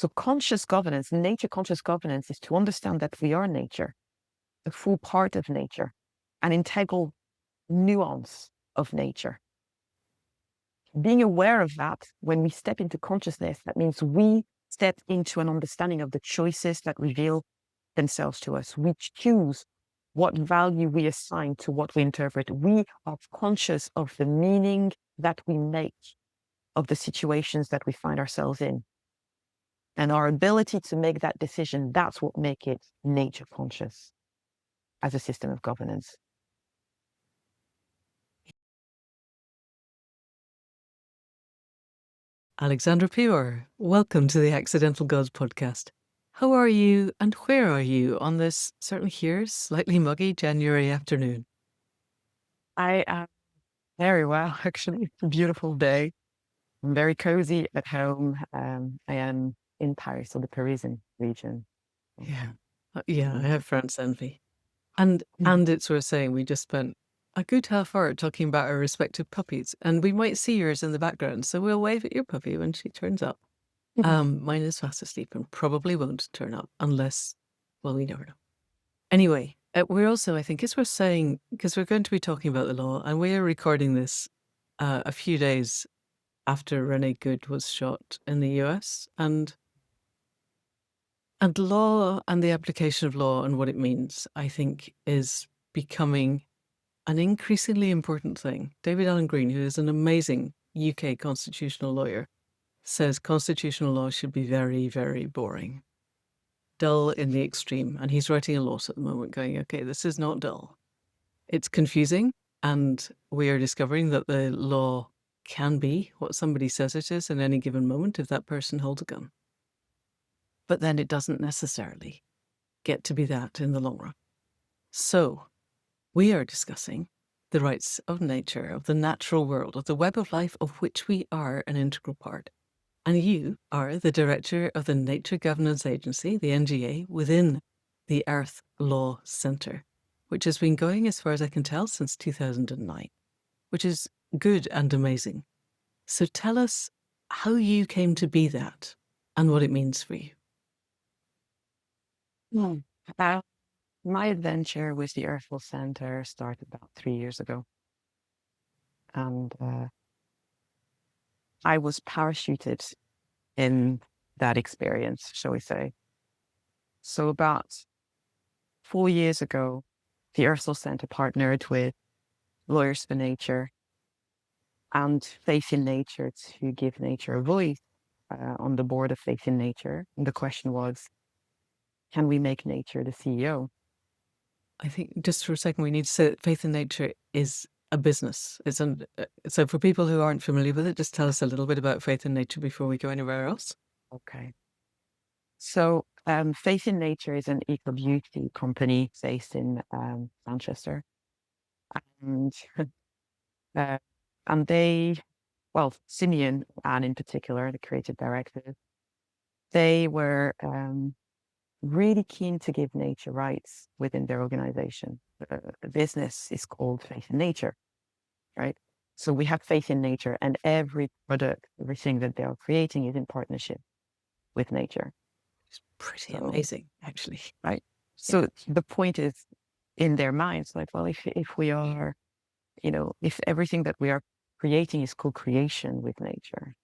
So conscious governance, nature conscious governance, is to understand that we are nature, a full part of nature, an integral nuance of nature. Being aware of that, when we step into consciousness, that means we step into an understanding of the choices that reveal themselves to us. We choose what value we assign to what we interpret. We are conscious of the meaning that we make of the situations that we find ourselves in. And our ability to make that decision, that's what makes it nature conscious as a system of governance. Alexandra Pimor, welcome to the Accidental Gods podcast. How are you and where are you on this, certainly here, slightly muggy January afternoon? I am very well, actually. It's a beautiful day. I'm very cozy at home. I am in Paris, so the Parisian region. Yeah. I have France envy. And it's worth saying we just spent a good half hour talking about our respective puppies, and we might see yours in the background, so we'll wave at your puppy when she turns up. Mine is fast asleep and probably won't turn up unless, well, we never know. Anyway, we're also, I think it's worth saying, because we're going to be talking about the law, and we are recording this a few days after Rene Good was shot in the US, and law and the application of law and what it means, I think, is becoming an increasingly important thing. David Allen Green, who is an amazing UK constitutional lawyer, says constitutional law should be very, very boring. Dull in the extreme. And he's writing a lot at the moment going, okay, this is not dull. It's confusing. And we are discovering that the law can be what somebody says it is in any given moment if that person holds a gun. But then it doesn't necessarily get to be that in the long run. So we are discussing the rights of nature, of the natural world, of the web of life of which we are an integral part. And you are the director of the Nature Governance Agency, the NGA, within the Earth Law Centre, which has been going, as far as I can tell, since 2009, which is good and amazing. So tell us how you came to be that and what it means for you. My adventure with the Earth Law Centre started about 3 years ago. And I was parachuted in that experience, shall we say. So about 4 years ago, the Earth Law Centre partnered with Lawyers for Nature and Faith in Nature to give nature a voice on the board of Faith in Nature. And the question was, can we make nature the CEO? I think just for a second, we need to say that Faith in Nature is a business. So for people who aren't familiar with it, just tell us a little bit about Faith in Nature before we go anywhere else. Okay. So Faith in Nature is an eco-beauty company based in Manchester. And they, well, Simeon, and in particular, the creative director, they were really keen to give nature rights within their organization. The business is called Faith in Nature, right? So we have faith in nature, and every product, everything that they are creating is in partnership with nature. It's pretty amazing, actually. Right? So the point is, in their minds, like, well, if we are, if everything that we are creating is co-creation with nature,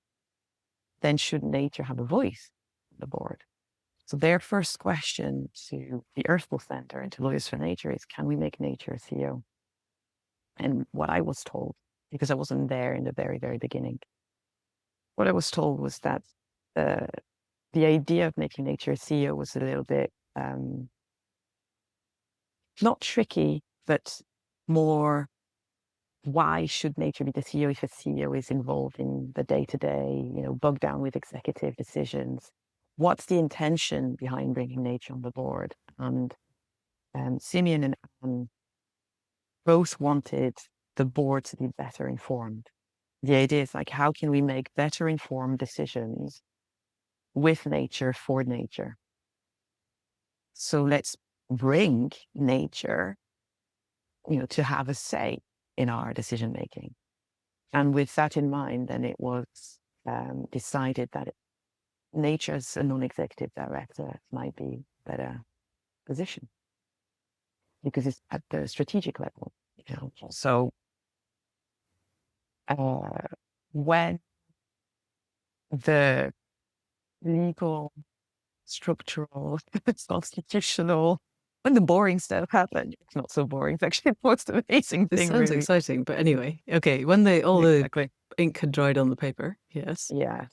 then should nature have a voice on the board? So their first question to the Earth Law Centre and to Lawyers for Nature is, can we make nature a CEO? And what I was told, because I wasn't there in the very, very beginning, what I was told was that the idea of making nature a CEO was a little bit not tricky, but more, why should nature be the CEO if a CEO is involved in the day-to-day, bogged down with executive decisions? What's the intention behind bringing nature on the board? And Simeon and Anne both wanted the board to be better informed. The idea is like, how can we make better informed decisions with nature, for nature? So let's bring nature, to have a say in our decision making. And with that in mind, then it was decided that nature as a non-executive director might be a better position because it's at the strategic level. So when the legal, structural, constitutional, when the boring stuff happened, it's not so boring. It's actually the most amazing This thing, sounds really. exciting, but anyway, okay. When all Exactly. the ink had dried on the paper, yes. Yeah,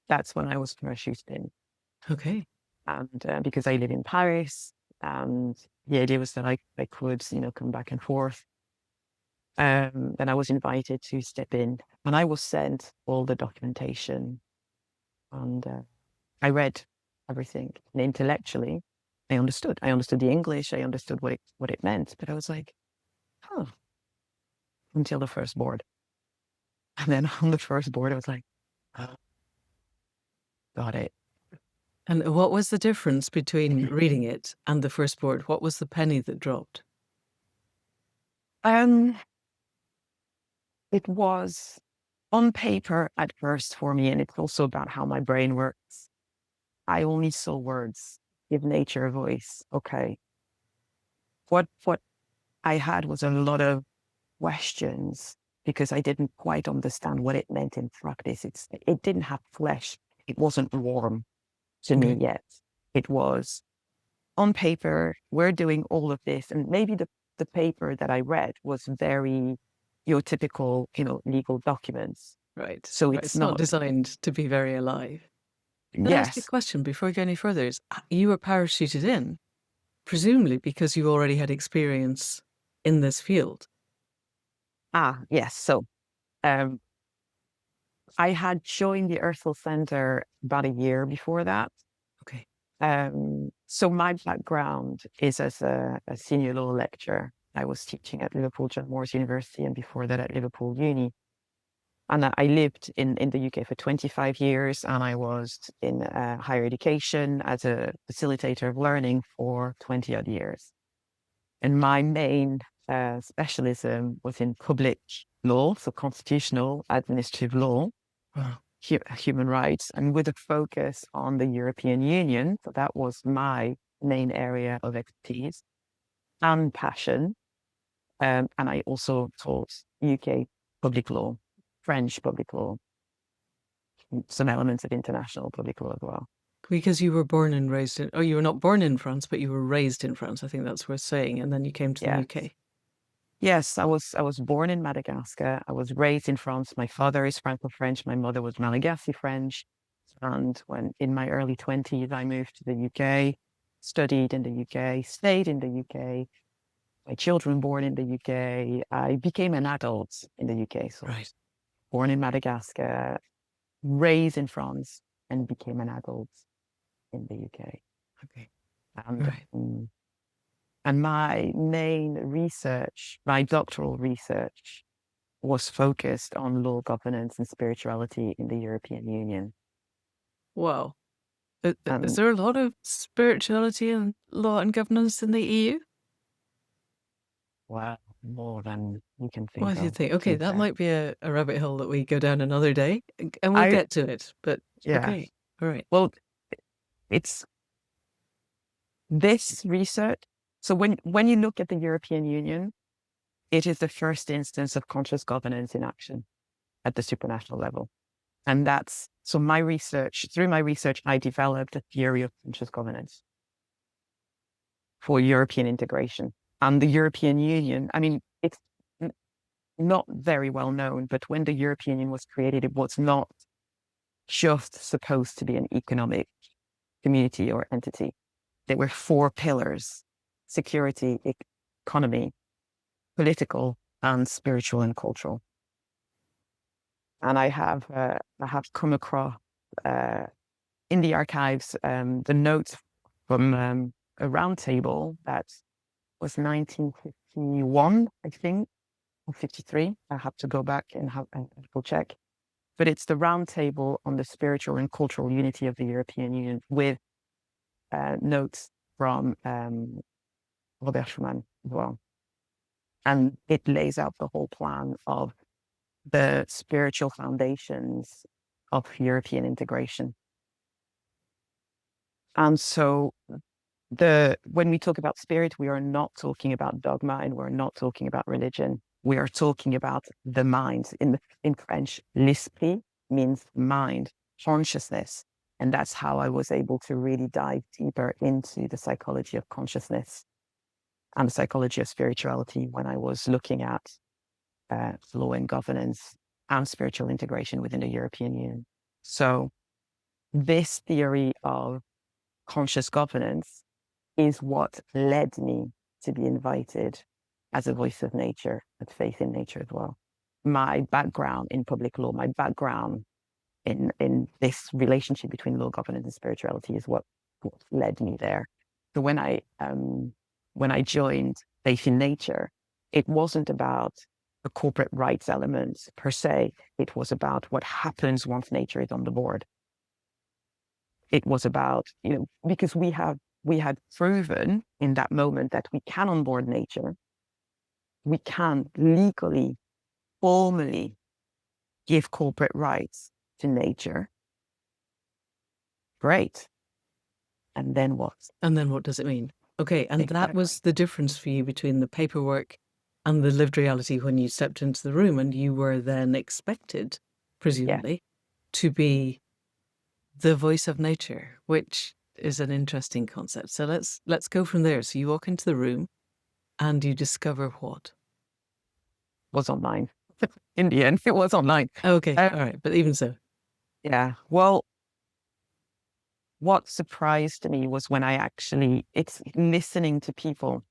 that's when I was parachuted in. Okay. And because I live in Paris, and the idea was that I could, come back and forth. Then I was invited to step in, and I was sent all the documentation, and I read everything. And intellectually, I understood. I understood the English. I understood what it meant. But I was like, huh, until the first board. And then on the first board, I was like, oh, got it. And what was the difference between reading it and the first board? What was the penny that dropped? It was on paper at first for me, and it's also about how my brain works. I only saw words, give nature a voice. Okay. What I had was a lot of questions because I didn't quite understand what it meant in practice. It didn't have flesh. It wasn't warm to me yet. It was on paper, we're doing all of this. And maybe the paper that I read was very your typical, legal documents. Right. So It's not designed to be very alive. Can I ask you a Yes. question before we go any further? You were parachuted in, presumably because you already had experience in this field. Yes. So I had joined the Earthful Center about a year before that. Okay. So my background is as a senior law lecturer. I was teaching at Liverpool John Moores University, and before that at Liverpool Uni. And I lived in the UK for 25 years, and I was in higher education as a facilitator of learning for 20 odd years. And my main specialism was in public law, so constitutional administrative law, Wow. human rights, and with a focus on the European Union. So that was my main area of expertise and passion. And I also taught UK public law, French public law, some elements of international public law as well. Because you were born and raised in, you were not born in France, but you were raised in France. I think that's worth saying. And then you came to the UK. Yes, I was born in Madagascar. I was raised in France. My father is Franco-French. My mother was Malagasy French. And when in my early 20s, I moved to the UK, studied in the UK, stayed in the UK. My children born in the UK. I became an adult in the UK. So Right. born in Madagascar, raised in France, and became an adult in the UK. Okay. And Right. and my main research, my doctoral research, was focused on law, governance, and spirituality in the European Union. Wow. Is there a lot of spirituality and law and governance in the EU? Wow, more than you can think What do you of. think? Okay, that might be a rabbit hole that we go down another day, and we'll get to it. But okay, all right. Well, it's this research. So when you look at the European Union, it is the first instance of conscious governance in action at the supranational level. And that's, so through my research, I developed a theory of conscious governance for European integration. And the European Union, I mean, it's not very well known, but when the European Union was created, it was not just supposed to be an economic community or entity. There were 4 pillars: security, economy, political, and spiritual and cultural. And I have come across in the archives the notes from a roundtable that was 1951, I think, or 53. I have to go back and go check. But it's the roundtable on the spiritual and cultural unity of the European Union with notes from Robert Schuman as well. And it lays out the whole plan of the spiritual foundations of European integration. And so when we talk about spirit, we are not talking about dogma and we're not talking about religion. We are talking about the mind. In French, l'esprit means mind, consciousness. And that's how I was able to really dive deeper into the psychology of consciousness and the psychology of spirituality when I was looking at law and governance and spiritual integration within the European Union. So this theory of conscious governance is what led me to be invited as a voice of nature, with faith in nature as well. My background in public law, my background in this relationship between law, governance, and spirituality is what led me there. So when I joined Faith in Nature, it wasn't about the corporate rights elements per se. It was about what happens once nature is on the board. It was about, because we had proven in that moment that we can onboard nature. We can legally, formally give corporate rights to nature. Great. And then what? And then what does it mean? Okay, and that Exactly. was the difference for you between the paperwork and the lived reality when you stepped into the room, and you were then expected, presumably, to be the voice of nature, which is an interesting concept. So let's go from there. So you walk into the room and you discover what? Was online. In the end, it was online. Okay, all right, but even so. Yeah. Well, what surprised me was when it's listening to people,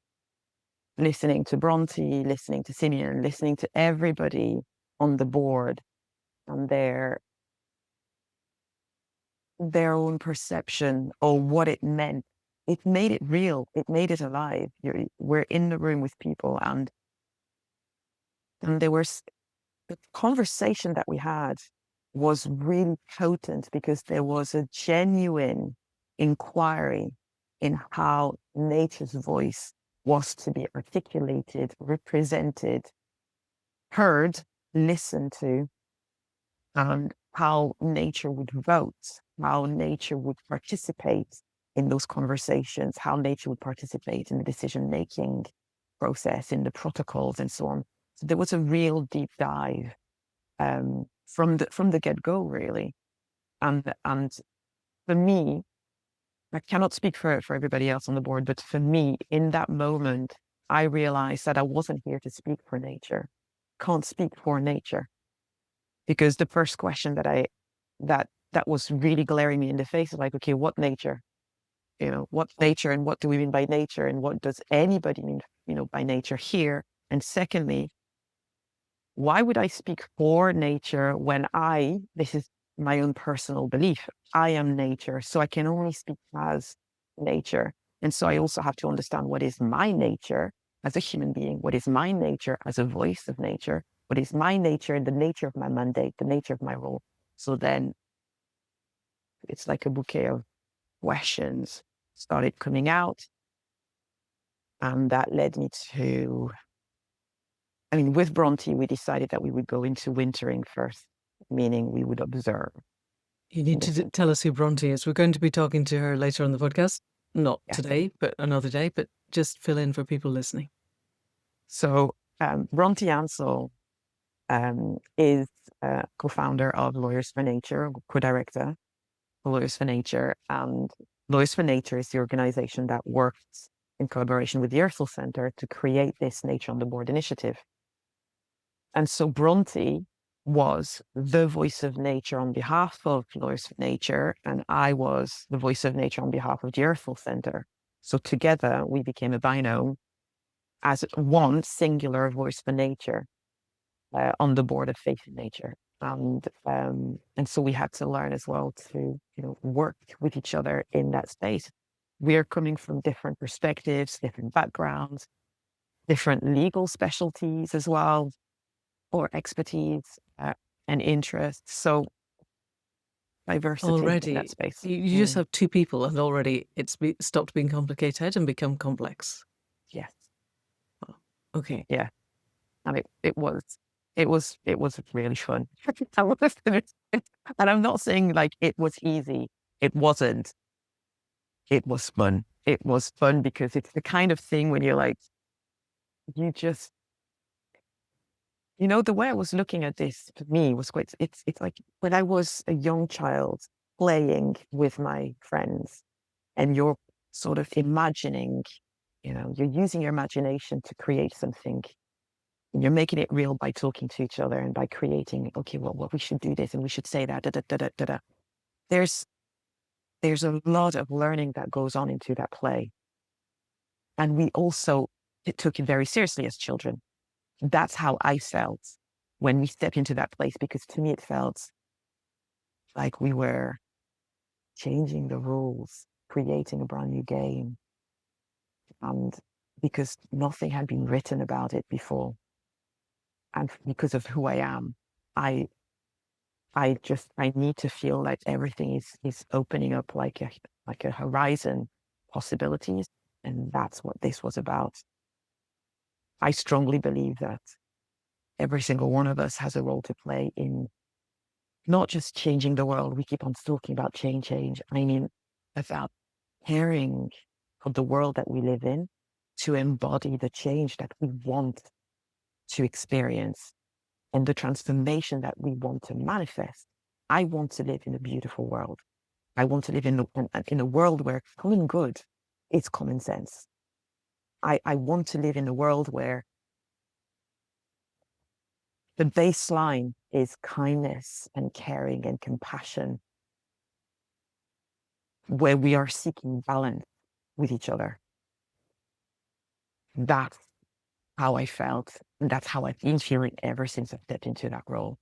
listening to Bronte, listening to Simeon, listening to everybody on the board and their own perception of what it meant. It made it real. It made it alive. We're in the room with people, and there was the conversation that we had was really potent because there was a genuine inquiry in how nature's voice was to be articulated, represented, heard, listened to, and how nature would vote, how nature would participate in those conversations, how nature would participate in the decision-making process, in the protocols, and so on. So there was a real deep dive from the get-go, really. And for me, I cannot speak for everybody else on the board, but for me, in that moment, I realized that I wasn't here to speak for nature. Can't speak for nature. Because the first question that was really glaring me in the face is like, okay, what nature? What nature and what do we mean by nature and what does anybody mean, by nature here? And secondly, why would I speak for nature when this is my own personal belief, I am nature, so I can only speak as nature. And so I also have to understand what is my nature as a human being, what is my nature as a voice of nature, what is my nature and the nature of my mandate, the nature of my role. So then it's like a bouquet of questions started coming out. And that led me to, with Bronte, we decided that we would go into wintering first, meaning we would observe. You need to tell us who Bronte is. We're going to be talking to her later on the podcast. Not today, but another day, but just fill in for people listening. So Bronte Ansell is co-founder of Lawyers for Nature, co-director of Lawyers for Nature. And Lawyers for Nature is the organization that works in collaboration with the Earthel Center to create this Nature on the Board initiative. And so Bronte was the voice of nature on behalf of Lawyers for Nature, and I was the voice of nature on behalf of the Earthel Center. So together we became a binomial as one singular voice for nature on the board of Faith in Nature. And so we had to learn as well to work with each other in that space. We're coming from different perspectives, different backgrounds, different legal specialties as well, or expertise and interests. So diversity already, in that space. You just have two people, and already it's stopped being complicated and become complex. Yes. Oh, okay. Yeah. And it was really fun. And I'm not saying like it was easy. It wasn't. it was fun. It was fun because it's the kind of thing when you're like, you just, the way I was looking at this for me was quite, it's like when I was a young child playing with my friends and you're sort of imagining, you're using your imagination to create something. And you're making it real by talking to each other and by creating, okay, well, we should do this and we should say that, da, da, da, da, da, da. There's a lot of learning that goes on into that play. And we also took it very seriously as children. That's how I felt when we stepped into that place, because to me, it felt like we were changing the rules, creating a brand new game. And because nothing had been written about it before. And because of who I am, I I need to feel like everything is opening up like a horizon possibilities. And that's what this was about. I strongly believe that every single one of us has a role to play in not just changing the world. We keep on talking about change. I mean, about caring for the world that we live in to embody the change that we want to experience and the transformation that we want to manifest. I want to live in a beautiful world. I want to live in a world where common good is common sense. I want to live in a world where the baseline is kindness and caring and compassion, where we are seeking balance with each other. That's how I felt. And that's how I've been feeling ever since I stepped into that role.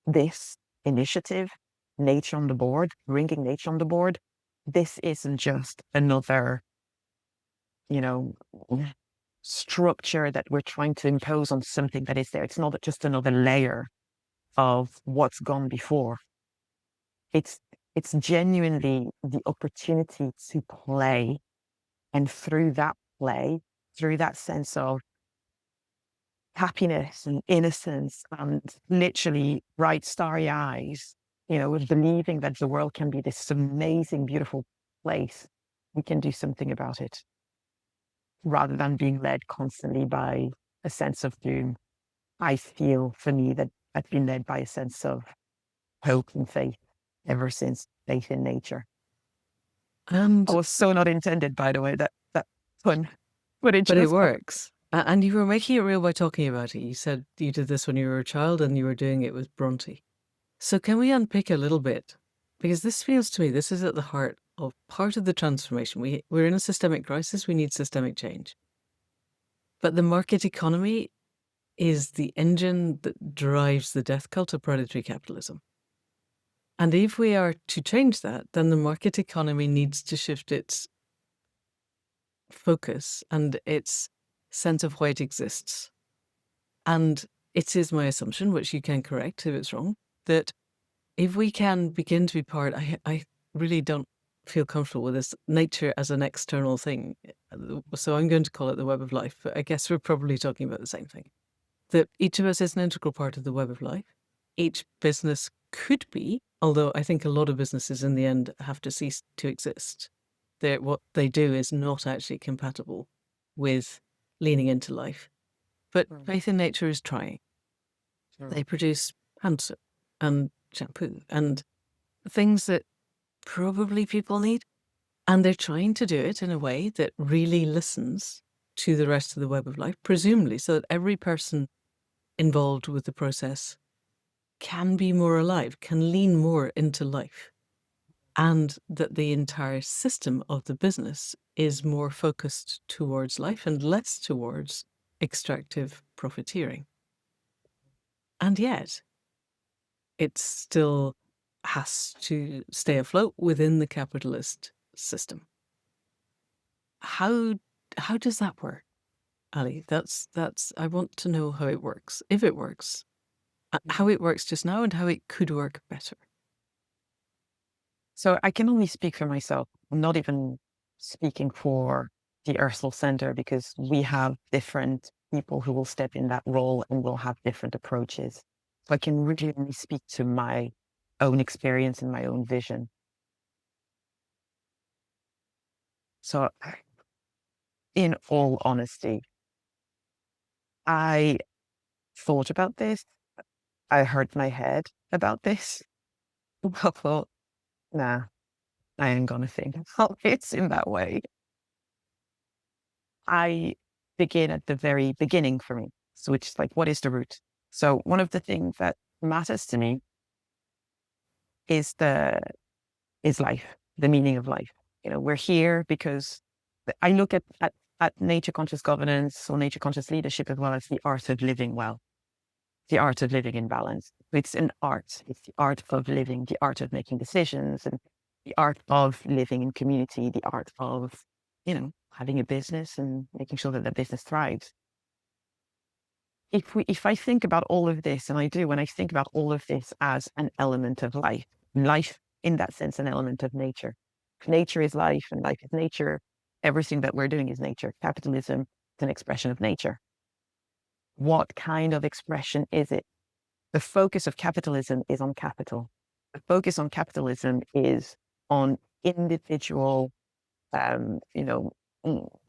This initiative, Nature on the Board, bringing nature on the board, this isn't just another, you know, structure that we're trying to impose on something that is there. It's not just another layer of what's gone before. It's genuinely the opportunity to play, and through that play, through that sense of happiness and innocence and literally bright starry eyes, with believing that the world can be this amazing, beautiful place, we can do something about it rather than being led constantly by a sense of doom. I feel for me that I've been led by a sense of hope and faith ever since, faith in nature. And I was so not intended, by the way, that fun. but it works. And you were making it real by talking about it. You said you did this when you were a child and you were doing it with Bronte. So can we unpick a little bit? Because this feels to me, this is at the heart of part of the transformation. We're in a systemic crisis. We need systemic change. But the market economy is the engine that drives the death cult of predatory capitalism. And if we are to change that, then the market economy needs to shift its focus and its sense of why it exists. And it is my assumption, which you can correct if it's wrong, that if we can begin to be part, I really don't feel comfortable with this nature as an external thing. So I'm going to call it the web of life, but I guess we're probably talking about the same thing. That each of us is an integral part of the web of life. Each business could be, although I think a lot of businesses in the end have to cease to exist. What they do is not actually compatible with leaning into life. But faith in nature is trying. They produce hand soap and shampoo and things that probably people need. And they're trying to do it in a way that really listens to the rest of the web of life, presumably, so that every person involved with the process can be more alive, can lean more into life, and that the entire system of the business is more focused towards life and less towards extractive profiteering. And yet, it still has to stay afloat within the capitalist system. How does that work, Ali? That's I want to know how it works, if it works, how it works just now, and how it could work better. So I can only speak for myself. I'm not even speaking for the Ursula Center, because we have different people who will step in that role and will have different approaches. So I can really only speak to my own experience and my own vision. So in all honesty, I thought about this. I hurt my head about this. I thought, nah, I ain't gonna think about it in that way. I begin at the very beginning for me. So which is like, what is the root? So one of the things that matters to me is life, the meaning of life. We're here because I look at nature conscious governance or nature conscious leadership as well as the art of living well, the art of living in balance. It's an art. It's the art of living, the art of making decisions, and the art of living in community, the art of, having a business and making sure that the business thrives. If I think about all of this, and I do, when I think about all of this as an element of life in that sense, an element of nature. Nature is life and life is nature. Everything that we're doing is nature. Capitalism is an expression of nature. What kind of expression is it? The focus of capitalism is on capital. The focus on capitalism is on individual,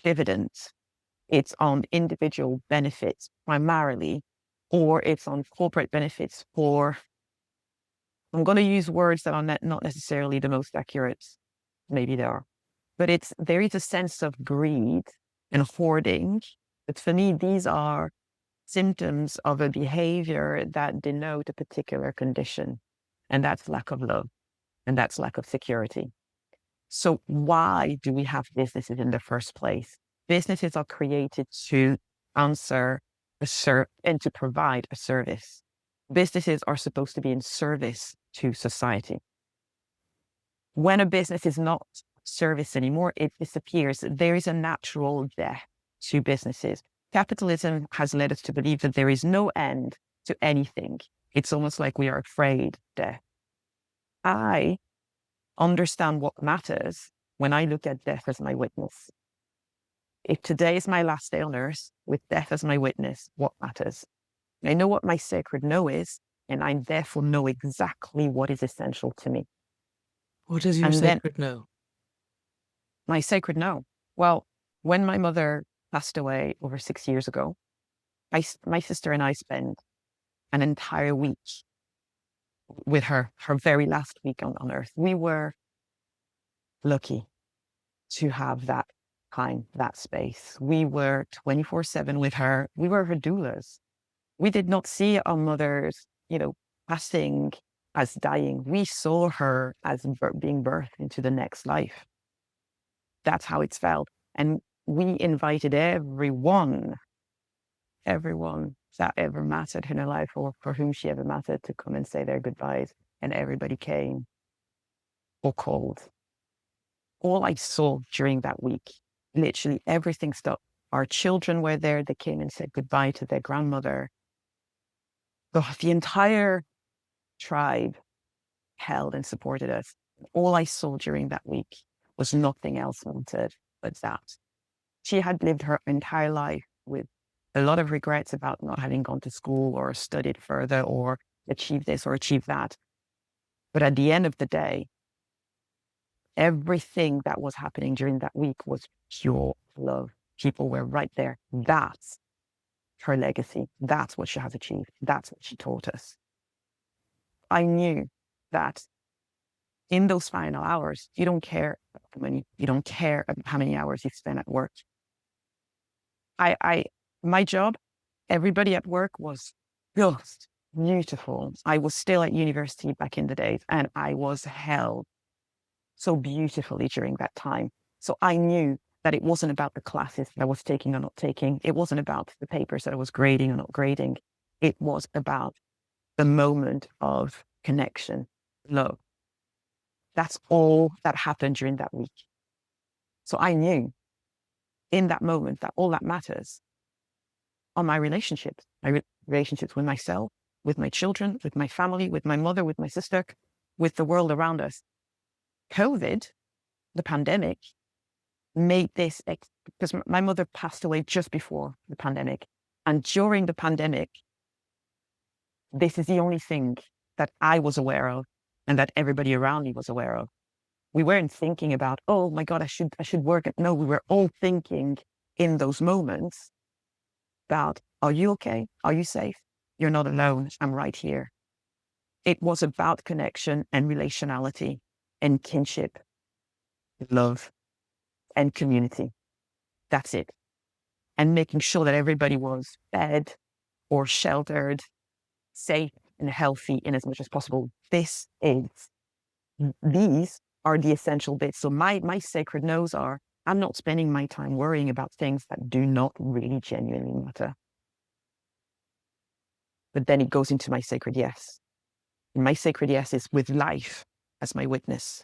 dividends. It's on individual benefits primarily, or it's on corporate benefits for, I'm going to use words that are not necessarily the most accurate. Maybe they are, but there is a sense of greed and hoarding. But for me, these are symptoms of a behavior that denote a particular condition, and that's lack of love, and that's lack of security. So why do we have businesses in the first place? Businesses are created to answer and to provide a service. Businesses are supposed to be in service to society. When a business is not service anymore, it disappears. There is a natural death to businesses. Capitalism has led us to believe that there is no end to anything. It's almost like we are afraid of death. I understand what matters when I look at death as my witness. If today is my last day on earth with death as my witness, what matters? I know what my sacred no is, and I therefore know exactly what is essential to me. What is your sacred no? My sacred no. Well, when my mother passed away over 6 years ago, my sister and I spent an entire week with her very last week on earth. We were lucky to have that time, that space. We were 24/7 with her. We were her doulas. We did not see our mothers, passing as dying. We saw her as being birthed into the next life. That's how it's felt. And we invited everyone that ever mattered in her life or for whom she ever mattered to come and say their goodbyes. And everybody came or called. All I saw during that week, literally everything stopped. Our children were there. They came and said goodbye to their grandmother. The entire tribe held and supported us. All I saw during that week was nothing else wanted but that. She had lived her entire life with a lot of regrets about not having gone to school or studied further or achieved this or achieved that. But at the end of the day, everything that was happening during that week was pure love. People were right there. That's her legacy. That's what she has achieved. That's what she taught us. I knew that in those final hours, you don't care about the money. You don't care about how many hours you spend at work. My job, everybody at work was just beautiful. I was still at university back in the days, and I was held so beautifully during that time. So I knew that it wasn't about the classes that I was taking or not taking. It wasn't about the papers that I was grading or not grading. It was about the moment of connection, love. That's all that happened during that week. So I knew in that moment that all that matters are my relationships with myself, with my children, with my family, with my mother, with my sister, with the world around us. COVID, the pandemic, made this, because my mother passed away just before the pandemic. And during the pandemic, this is the only thing that I was aware of and that everybody around me was aware of, We weren't thinking about, oh my God, I should work. No, we were all thinking in those moments about, are you okay? Are you safe? You're not alone. I'm right here. It was about connection and relationality and kinship, love and community. That's it. And making sure that everybody was fed or sheltered, safe and healthy in as much as possible. These are the essential bits. So my sacred no's are, I'm not spending my time worrying about things that do not really genuinely matter. But then it goes into my sacred yes. And my sacred yes is with life as my witness.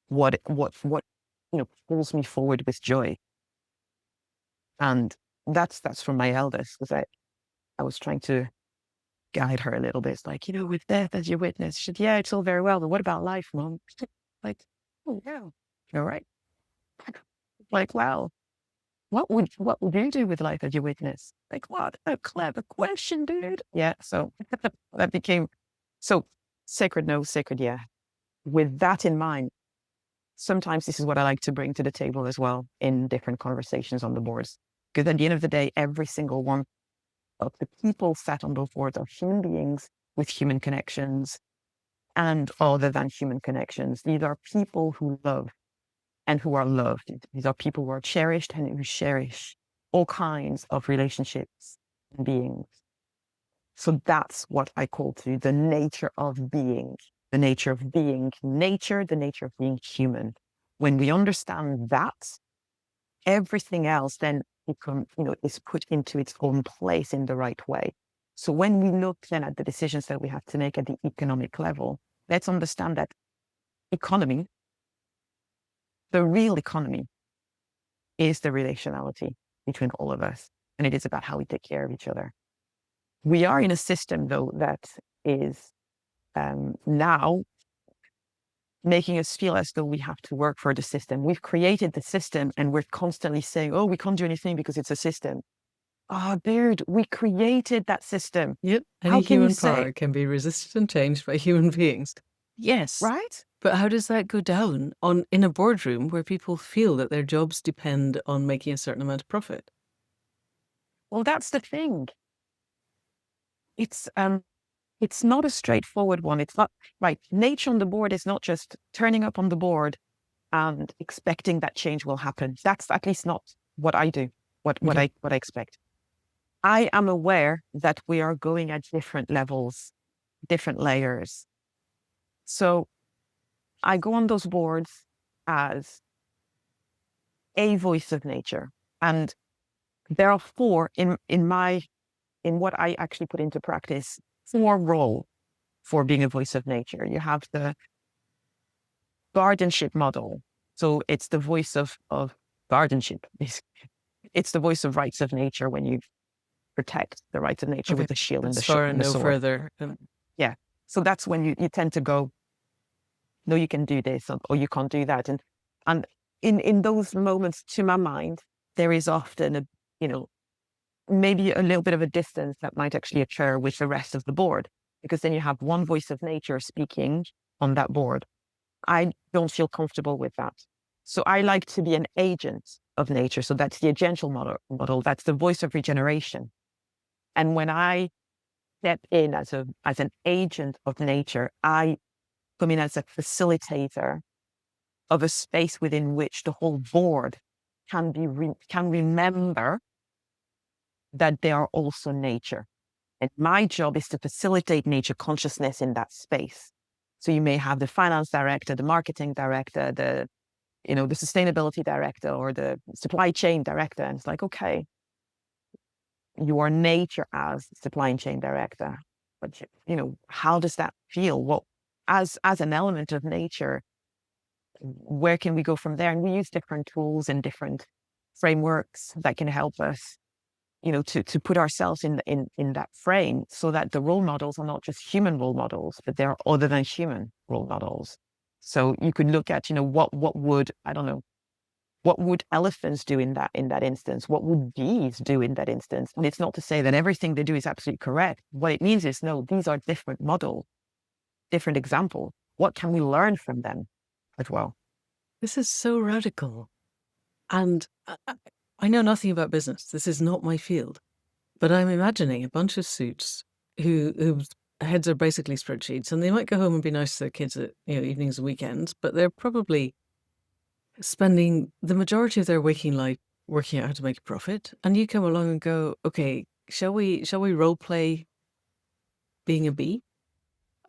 What pulls me forward with joy. And that's from my eldest, because I was trying to guide her a little bit. It's like, with death as your witness. She said, yeah, it's all very well, but what about life, Mom? Like, oh yeah, all right. Like, wow, what would you do with life as your witness? Like, what a clever question, dude. Yeah, so that became sacred no, sacred yeah. With that in mind, sometimes this is what I like to bring to the table as well in different conversations on the boards. Because at the end of the day, every single one of the people sat on those boards are human beings with human connections and other than human connections. These are people who love and who are loved. These are people who are cherished and who cherish all kinds of relationships and beings. So that's what I call to the nature of being, the nature of being nature, the nature of being human. When we understand that, everything else then is put into its own place in the right way. So when we look then at the decisions that we have to make at the economic level, let's understand that economy, the real economy, is the relationality between all of us. And it is about how we take care of each other. We are in a system, though, that is now making us feel as though we have to work for the system. We've created the system and we're constantly saying, oh, we can't do anything because it's a system. Oh, dude, we created that system. Yep. How Any can you human say, power can be resisted and changed by human beings. Yes. right? But how does that go down in a boardroom where people feel that their jobs depend on making a certain amount of profit? Well, that's the thing. It's not a straightforward one. It's not right. Nature on the board is not just turning up on the board and expecting that change will happen. That's at least not what I do, what I expect. I am aware that we are going at different levels, different layers. So I go on those boards as a voice of nature. And there are four in what I actually put into practice, four roles for being a voice of nature. You have the guardianship model. So it's the voice of guardianship. It's the voice of rights of nature when you protect the rights of nature with the shield and the sword. Further. Yeah. So that's when you tend to go, no, you can do this or you can't do that. And in those moments, to my mind, there is often maybe a little bit of a distance that might actually occur with the rest of the board, because then you have one voice of nature speaking on that board. I don't feel comfortable with that. So I like to be an agent of nature. So that's the agential model. That's the voice of regeneration. And when I step in as an agent of nature, I come in as a facilitator of a space within which the whole board can remember that they are also nature. And my job is to facilitate nature consciousness in that space. So you may have the finance director, the marketing director, the sustainability director or the supply chain director. And it's like, okay, you are nature as supply chain director. But how does that feel? Well, as an element of nature, where can we go from there? And we use different tools and different frameworks that can help us, to put ourselves in that frame, so that the role models are not just human role models, but they're other than human role models. So you could look at, what would, I don't know, what would elephants do in that instance? What would bees do in that instance? And it's not to say that everything they do is absolutely correct. What it means is, no, these are different models, different examples. What can we learn from them? as well. This is so radical. And I know nothing about business. This is not my field. But I'm imagining a bunch of suits whose heads are basically spreadsheets, and they might go home and be nice to their kids at evenings and weekends, but they're probably spending the majority of their waking life working out how to make a profit. And you come along and go, okay, shall we role play being a bee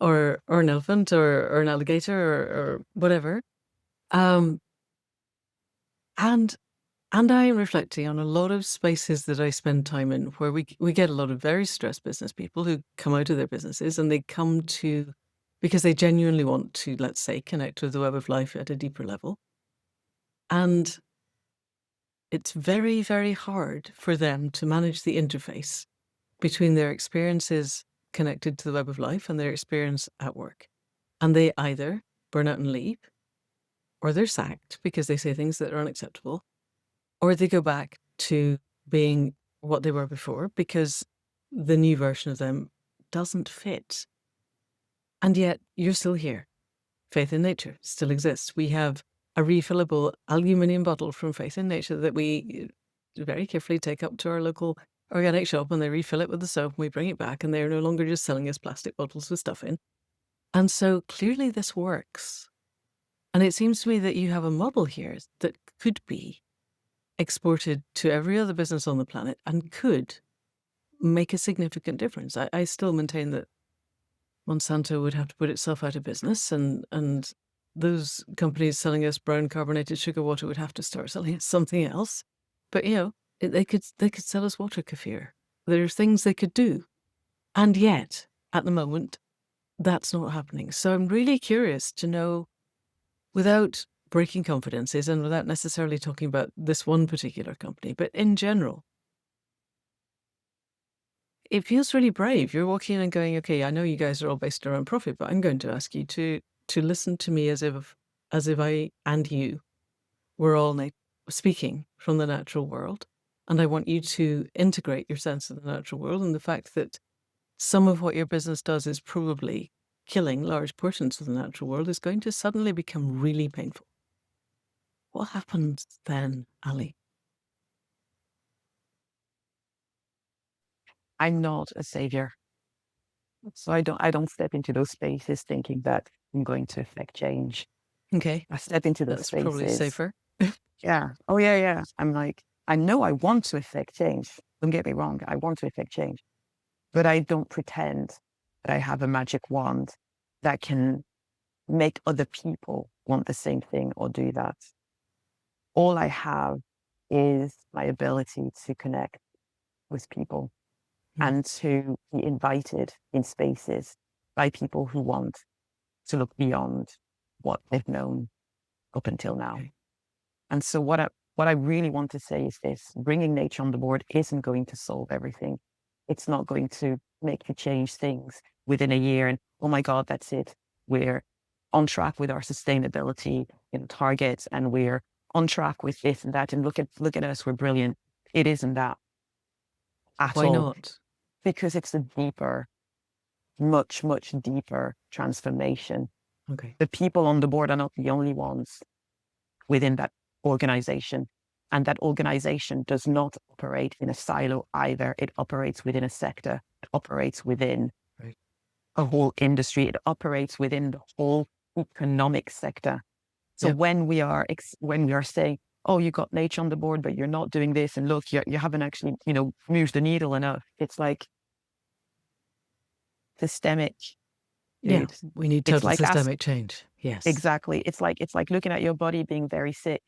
or an elephant or an alligator or whatever? Um, and I am reflecting on a lot of spaces that I spend time in where we get a lot of very stressed business people who come out of their businesses and they come to, because they genuinely want to, let's say, connect with the web of life at a deeper level. And it's very, very hard for them to manage the interface between their experiences connected to the web of life and their experience at work. And they either burn out and leave, or they're sacked because they say things that are unacceptable, or they go back to being what they were before because the new version of them doesn't fit. And yet you're still here. Faith in Nature still exists. We have a refillable aluminium bottle from Faith in Nature that we very carefully take up to our local organic shop, and they refill it with the soap, and we bring it back, and they're no longer just selling us plastic bottles with stuff in. And so clearly this works. And it seems to me that you have a model here that could be exported to every other business on the planet and could make a significant difference. I still maintain that Monsanto would have to put itself out of business, and those companies selling us brown carbonated sugar water would have to start selling us something else. But they could sell us water kefir. There are things they could do, and yet at the moment that's not happening. So I'm really curious to know, without breaking confidences and without necessarily talking about this one particular company, but in general, it feels really brave. You're walking in and going, okay, I know you guys are all based around profit, but I'm going to ask you to listen to me as if I and you were all speaking from the natural world. And I want you to integrate your sense of the natural world and the fact that some of what your business does is probably killing large portions of the natural world is going to suddenly become really painful. What happens then, Ali? I'm not a savior. So I don't step into those spaces thinking that I'm going to affect change. Okay, I step into those that's probably spaces. safer. Yeah. Oh yeah, yeah. I'm like, I know I want to affect change. Don't get me wrong. I want to affect change. But I don't pretend that I have a magic wand that can make other people want the same thing or do that. All I have is my ability to connect with people and to be invited in spaces by people who want to look beyond what they've known up until now. Okay. And so what I really want to say is this: bringing nature on the board isn't going to solve everything. It's not going to make you change things within a year and, oh my God, that's it. We're on track with our sustainability targets, and we're on track with this and that. And look at us, we're brilliant. It isn't that at Why all. not? Because it's a deeper, much, much deeper transformation. Okay. The people on the board are not the only ones within that organization. And that organization does not operate in a silo either. It operates within a sector. It operates within a whole industry. It operates within the whole economic sector. So when we are saying, oh, you got nature on the board, but you're not doing this, and look, you haven't actually, moved the needle enough. It's like systemic. Yeah, we need total like systemic change. Yes. Exactly. It's like looking at your body being very sick,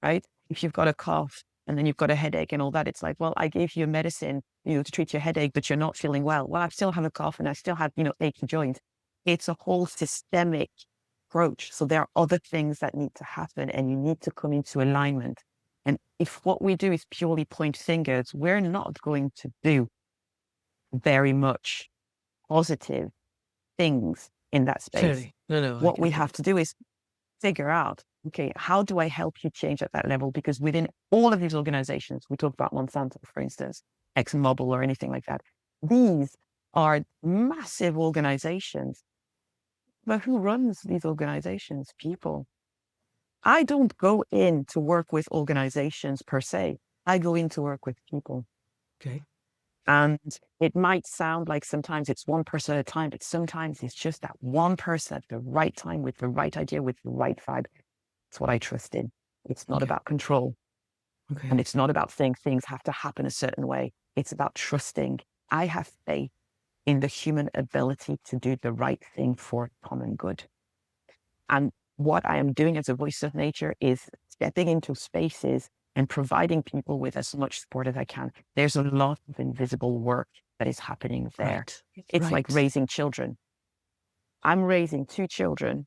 right? If you've got a cough and then you've got a headache and all that, it's like, well, I gave you a medicine, to treat your headache, but you're not feeling well. Well, I still have a cough and I still have, achy joints. It's a whole systemic approach. So there are other things that need to happen, and you need to come into alignment. And if what we do is purely point fingers, we're not going to do very much positive things in that space. Clearly. No. What we have to do is figure out, okay, how do I help you change at that level? Because within all of these organizations, we talk about Monsanto, for instance, ExxonMobil or anything like that. These are massive organizations. But who runs these organizations? People. I don't go in to work with organizations per se. I go in to work with people. Okay. And it might sound like sometimes it's one person at a time, but sometimes it's just that one person at the right time with the right idea, with the right vibe. It's what I trust in. It's not Okay. about control. Okay. And it's not about saying things have to happen a certain way. It's about trusting. I have faith in the human ability to do the right thing for common good. And what I am doing as a voice of nature is stepping into spaces and providing people with as much support as I can. There's a lot of invisible work that is happening there. Right. It's like Right. raising children. I'm raising 2 children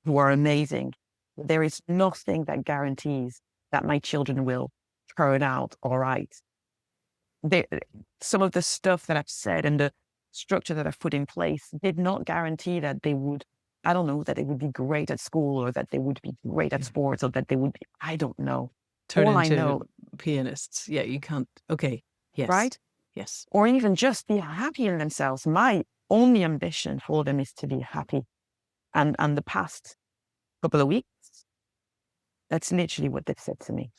who are amazing. There is nothing that guarantees that my children will turn out all right. Some of the stuff that I've said and the structure that I've put in place did not guarantee that they would, I don't know, that they would be great at school or that they would be great at Yeah. sports or that they would be, I don't know. Turn All I into know, pianists. Yeah, you can't. Okay. Yes. right? Yes. Or even just be happy in themselves. My only ambition for them is to be happy. And the past couple of weeks, that's literally what they've said to me,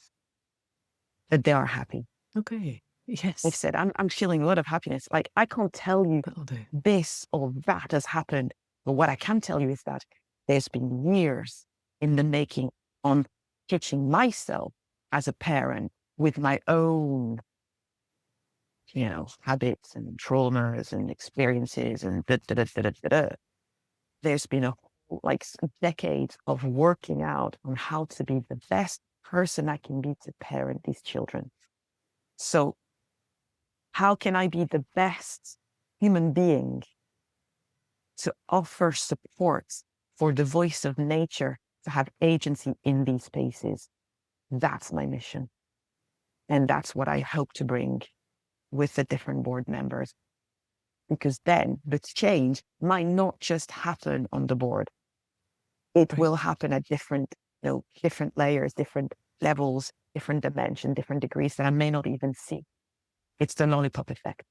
that they are happy. Okay. They've Yes. said, I'm feeling a lot of happiness. Like, I can't tell you That'll do. this or that has happened. But what I can tell you is that there's been years in the making on teaching myself as a parent with my own, habits and traumas and experiences and da, da, da, da, da, da, da. There's been decades of working out on how to be the best person I can be to parent these children. So how can I be the best human being to offer support for the voice of nature to have agency in these spaces? That's my mission. And that's what I hope to bring with the different board members. Because then the change might not just happen on the board. It Right. will happen at different layers, different levels, different dimensions, different degrees that I may not even see. It's the lollipop effect.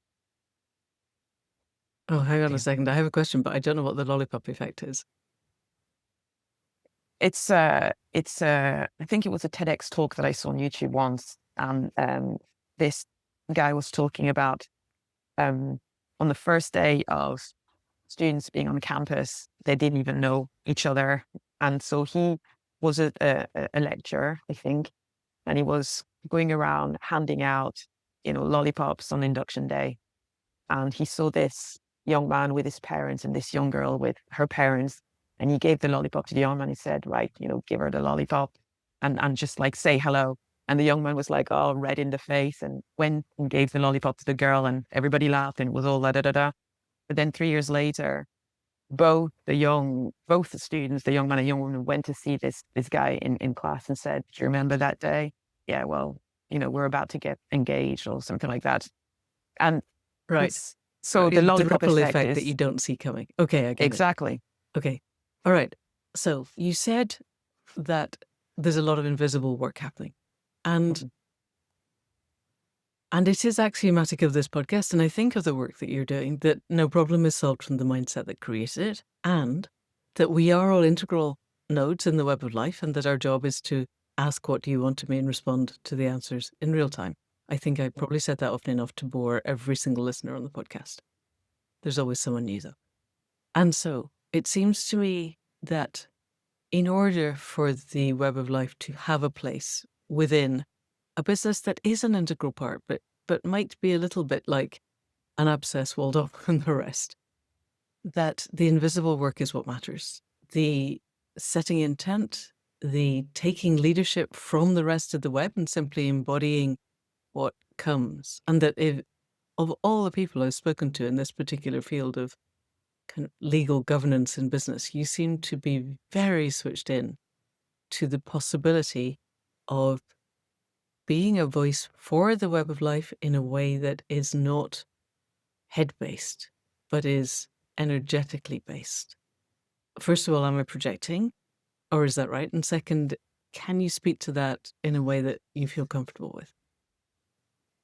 Oh, hang on a Yeah. second. I have a question, but I don't know what the lollipop effect is. I think it was a TEDx talk that I saw on YouTube once, and this guy was talking about on the first day of students being on campus, they didn't even know each other, and so he was a lecturer, I think, and he was going around handing out, lollipops on induction day, and he saw this young man with his parents and this young girl with her parents. And he gave the lollipop to the young man. He said, right, give her the lollipop and just like say hello. And the young man was like, oh, red in the face, and went and gave the lollipop to the girl, and everybody laughed, and it was all da da da da. But then 3 years later, both the students, the young man and young woman, went to see this guy in class and said, do you remember that day? Yeah, well, we're about to get engaged or something like that. And Right. so the The lollipop ripple effect effect that is you don't see coming. Okay, I get it. exactly. Okay. All right. So you said that there's a lot of invisible work happening. And Mhm. and it is axiomatic of this podcast, and I think of the work that you're doing, that no problem is solved from the mindset that created it, and that we are all integral nodes in the web of life, and that our job is to ask what do you want to me and respond to the answers in real time. I think I probably said that often enough to bore every single listener on the podcast. There's always someone new, though. And so it seems to me that in order for the web of life to have a place within a business that is an integral part, but might be a little bit like an abscess walled off from the rest, that the invisible work is what matters. The setting intent, the taking leadership from the rest of the web and simply embodying what comes. And that if, of all the people I've spoken to in this particular field of kind of legal governance in business, you seem to be very switched in to the possibility of being a voice for the web of life in a way that is not head-based, but is energetically based. First of all, am I projecting? Or is that right? And second, can you speak to that in a way that you feel comfortable with?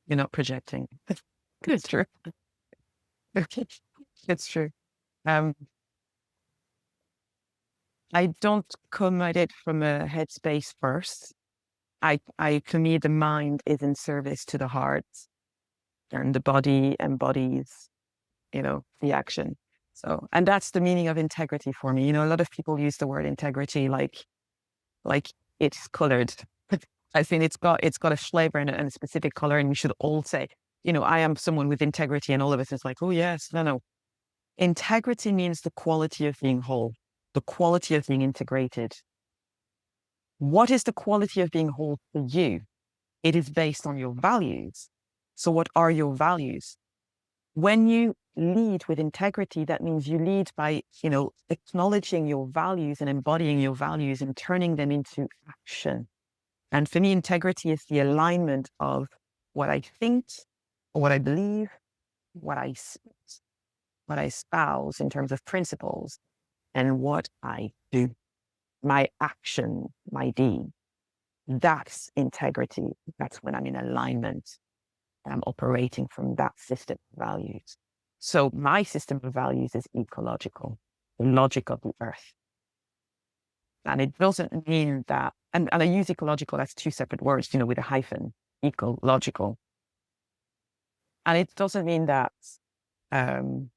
You're not projecting. It's Good. true. It's true. Um, I don't come at it from a headspace first. For me, the mind is in service to the heart, and the body embodies, the action. So, and that's the meaning of integrity for me. A lot of people use the word integrity like it's colored. I think it's got a flavor and a specific color, and we should all say, I am someone with integrity, and all of us is like, oh yes, no. Integrity means the quality of being whole, the quality of being integrated. What is the quality of being whole for you? It is based on your values. So what are your values? When you lead with integrity, that means you lead by, acknowledging your values and embodying your values and turning them into action. And for me, integrity is the alignment of what I think, or what I believe, what I espouse in terms of principles, and what I do, my action, my deed. That's integrity. That's when I'm in alignment. I'm operating from that system of values. So my system of values is ecological, the logic of the earth. And it doesn't mean that, and I use ecological as two separate words, with a hyphen, ecological. And it doesn't mean that um,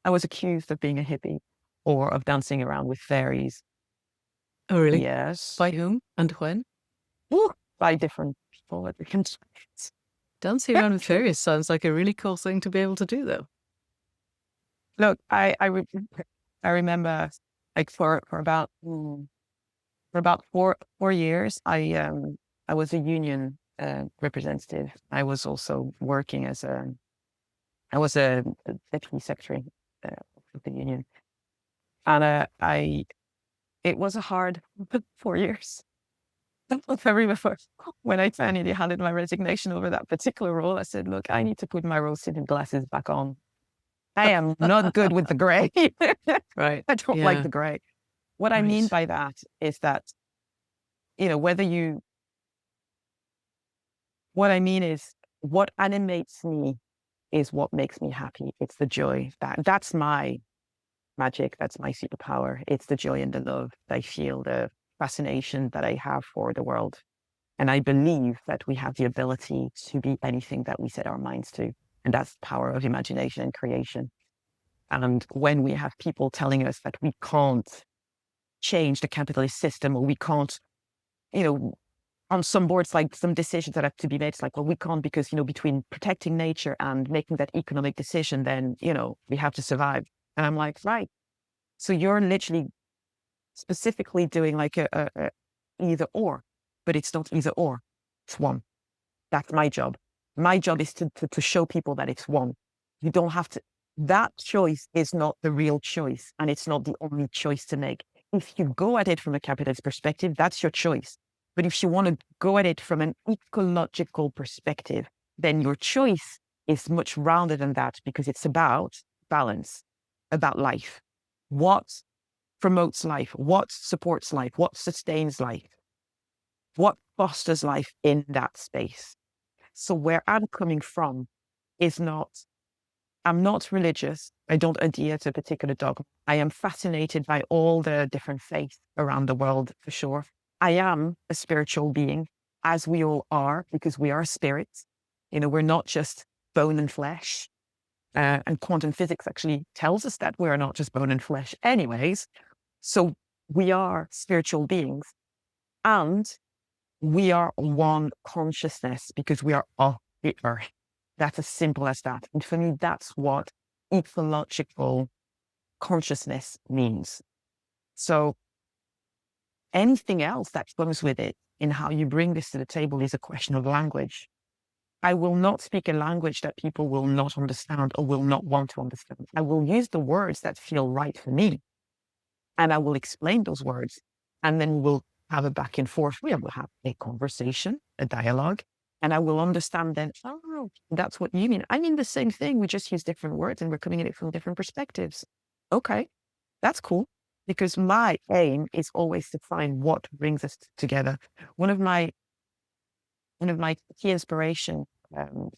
I was accused of being a hippie or of dancing around with fairies. Oh, really? Yes. By whom and when? Ooh, by different people at different times. Dancing around with fairies sounds like a really cool thing to be able to do, though. Look, I remember, like for about 4 years, I was a union representative. I was also working I was a deputy secretary of the union, and it was a hard 4 years. I remember when I finally handed my resignation over that particular role, I said, "Look, I need to put my rose-tinted glasses back on. I am not good with the gray." Right. I don't like the gray. What I mean Right. by that is that, what I mean is what animates me is what makes me happy. It's the joy. That's my magic. That's my superpower. It's the joy and the love that I feel, the fascination that I have for the world. And I believe that we have the ability to be anything that we set our minds to. And that's the power of imagination and creation. And when we have people telling us that we can't change the capitalist system, or we can't, on some boards, like some decisions that have to be made, it's like, well, we can't because, between protecting nature and making that economic decision, then, we have to survive. And I'm like, right. So you're literally specifically doing like a either or, but it's not either or, it's one. That's my job. My job is to show people that it's one. You don't have to, that choice is not the real choice, and it's not the only choice to make. If you go at it from a capitalist perspective, that's your choice. But if you want to go at it from an ecological perspective, then your choice is much rounder than that, because it's about balance, about life. What promotes life? What supports life? What sustains life? What fosters life in that space? So where I'm coming from is not, I'm not religious. I don't adhere to a particular dogma. I am fascinated by all the different faiths around the world, for sure. I am a spiritual being, as we all are, because we are spirits. We're not just bone and flesh. And quantum physics actually tells us that we're not just bone and flesh anyways. So we are spiritual beings, and we are one consciousness because we are of the earth. That's as simple as that. And for me, that's what ecological consciousness means. So anything else that comes with it in how you bring this to the table is a question of language. I will not speak a language that people will not understand or will not want to understand. I will use the words that feel right for me, and I will explain those words, and then we'll have a back and forth. We will have a conversation, a dialogue, and I will understand then, oh, that's what you mean. I mean the same thing. We just use different words and we're coming at it from different perspectives. Okay, that's cool. Because my aim is always to find what brings us together. One of my key inspiration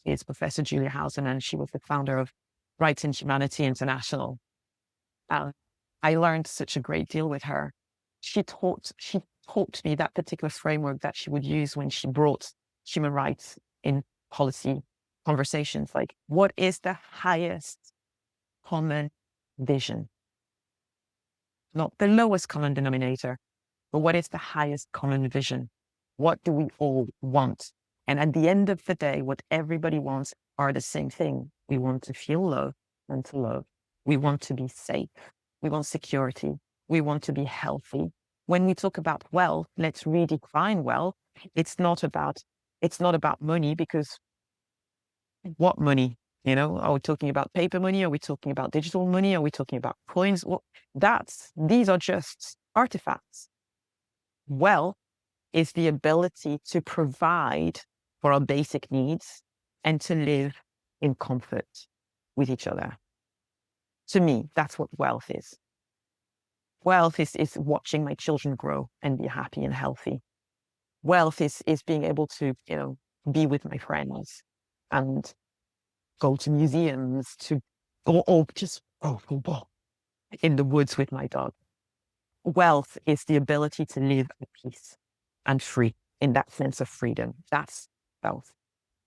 is Professor Julia Housen, and she was the founder of Rights and Humanity International. I learned such a great deal with her. She taught me that particular framework that she would use when she brought human rights in policy conversations. Like, what is the highest common vision? Not the lowest common denominator, but what is the highest common vision? What do we all want? And at the end of the day, what everybody wants are the same thing. We want to feel love and to love. We want to be safe. We want security. We want to be healthy. When we talk about wealth, let's redefine wealth. It's not about money, because what money? You know, are we talking about paper money? Are we talking about digital money? Are we talking about coins? Well, these are just artifacts. Wealth is the ability to provide for our basic needs and to live in comfort with each other. To me, that's what wealth is. Wealth is watching my children grow and be happy and healthy. Wealth is being able to, be with my friends and go to museums, or just in the woods with my dog. Wealth is the ability to live at peace and free, in that sense of freedom. That's wealth.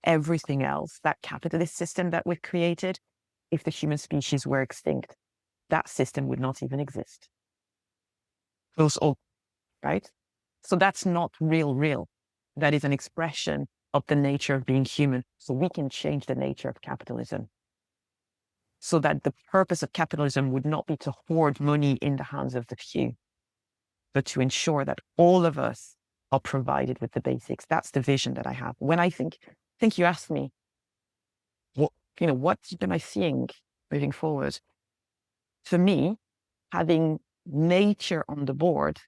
Everything else, that capitalist system that we've created, if the human species were extinct, that system would not even exist. Those all, right? So that's not real. That is an expression of the nature of being human. So we can change the nature of capitalism, so that the purpose of capitalism would not be to hoard money in the hands of the few, but to ensure that all of us are provided with the basics. That's the vision that I have. When I think you asked me, what am I seeing moving forward? For me, having nature on the board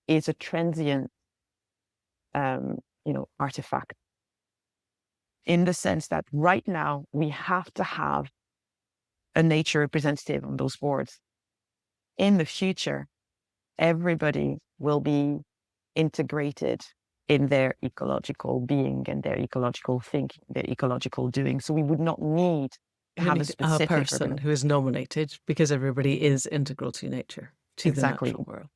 is a transient, artifact, in the sense that right now we have to have a nature representative on those boards. In the future, everybody will be integrated in their ecological being and their ecological thinking, their ecological doing. So we would not need to have a specific person who is nominated, because everybody is integral to nature, to exactly. the natural world.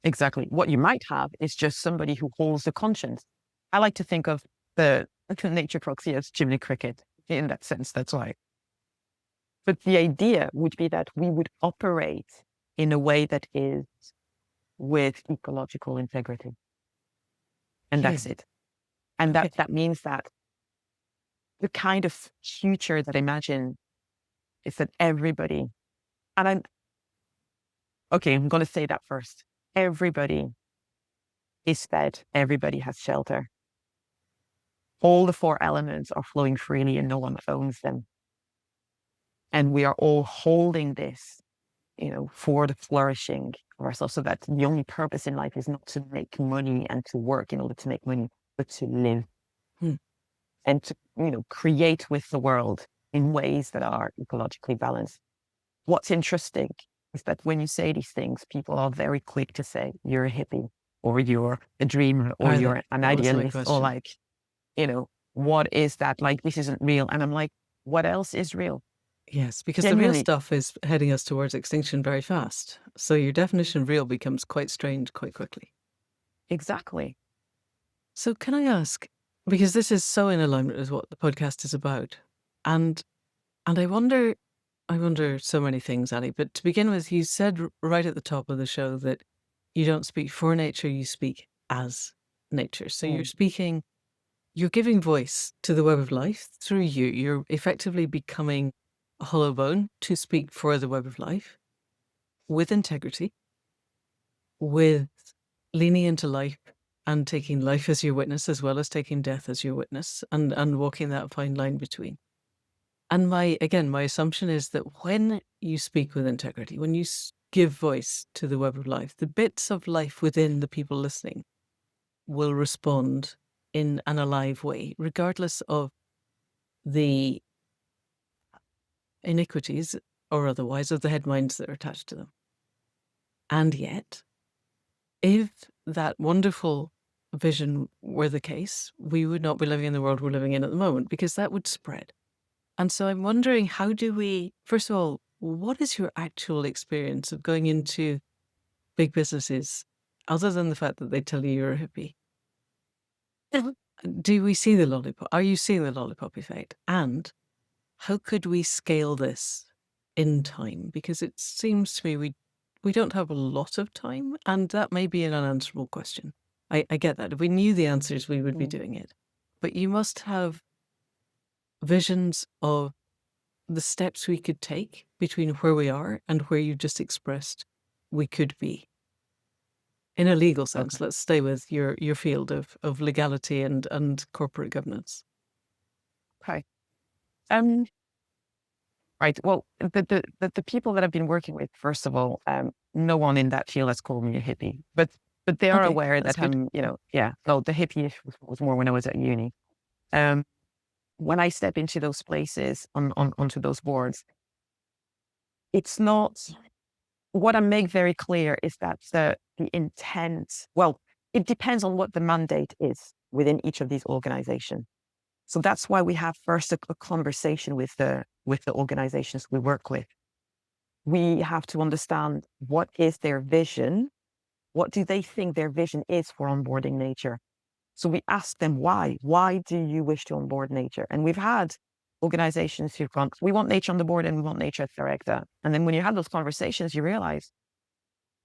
Exactly. What you might have is just somebody who holds the conscience. I like to think of the nature proxy as Jiminy Cricket in that sense. That's why. But the idea would be that we would operate in a way that is with ecological integrity. And that's it. And that means that the kind of future that I imagine is that everybody, and I'm going to say that first. Everybody is fed. Everybody has shelter. All the four elements are flowing freely and no one owns them. And we are all holding this, for the flourishing of ourselves, so that the only purpose in life is not to make money and to work in order to make money, but to live and to, create with the world in ways that are ecologically balanced. What's interesting is that when you say these things, people are very quick to say you're a hippie, or you're a dreamer, or you're an idealist, or like, what is that? Like, this isn't real. And I'm like, what else is real? Yes, because the real stuff is heading us towards extinction very fast. So your definition of real becomes quite strained quite quickly. Exactly. So can I ask, because this is so in alignment with what the podcast is about, and I wonder so many things, Ali, but to begin with, you said right at the top of the show that you don't speak for nature, you speak as nature. So you're giving voice to the web of life through you. You're effectively becoming a hollow bone to speak for the web of life with integrity, with leaning into life and taking life as your witness, as well as taking death as your witness, and walking that fine line between. And my assumption is that when you speak with integrity, when you give voice to the web of life, the bits of life within the people listening will respond in an alive way, regardless of the iniquities or otherwise of the head minds that are attached to them. And yet, if that wonderful vision were the case, we would not be living in the world we're living in at the moment, because that would spread. And so I'm wondering, how do we, first of all, what is your actual experience of going into big businesses, other than the fact that they tell you you're a hippie? Do we see the lollipop? Are you seeing the lollipop effect? And how could we scale this in time? Because it seems to me we don't have a lot of time, and that may be an unanswerable question. I get that. If we knew the answers, we would be doing it. But you must have visions of the steps we could take between where we are and where you just expressed we could be. In a legal sense, Okay. let's stay with your field of legality and corporate governance. Okay. Right. Well, the people that I've been working with, first of all, no one in that field has called me a hippie, but they are Okay, aware that's that good. I'm, yeah. No, the hippie was more when I was at uni. Um, when I step into those places onto those boards, it's not what I make very clear is that the intent. Well, it depends on what the mandate is within each of these organizations. So that's why we have first a conversation with the organizations we work with. We have to understand what is their vision. What do they think their vision is for onboarding nature? So we ask them why. Why do you wish to onboard nature? And we've had organizations who've gone, we want nature on the board and we want nature as director. And then when you have those conversations, you realize,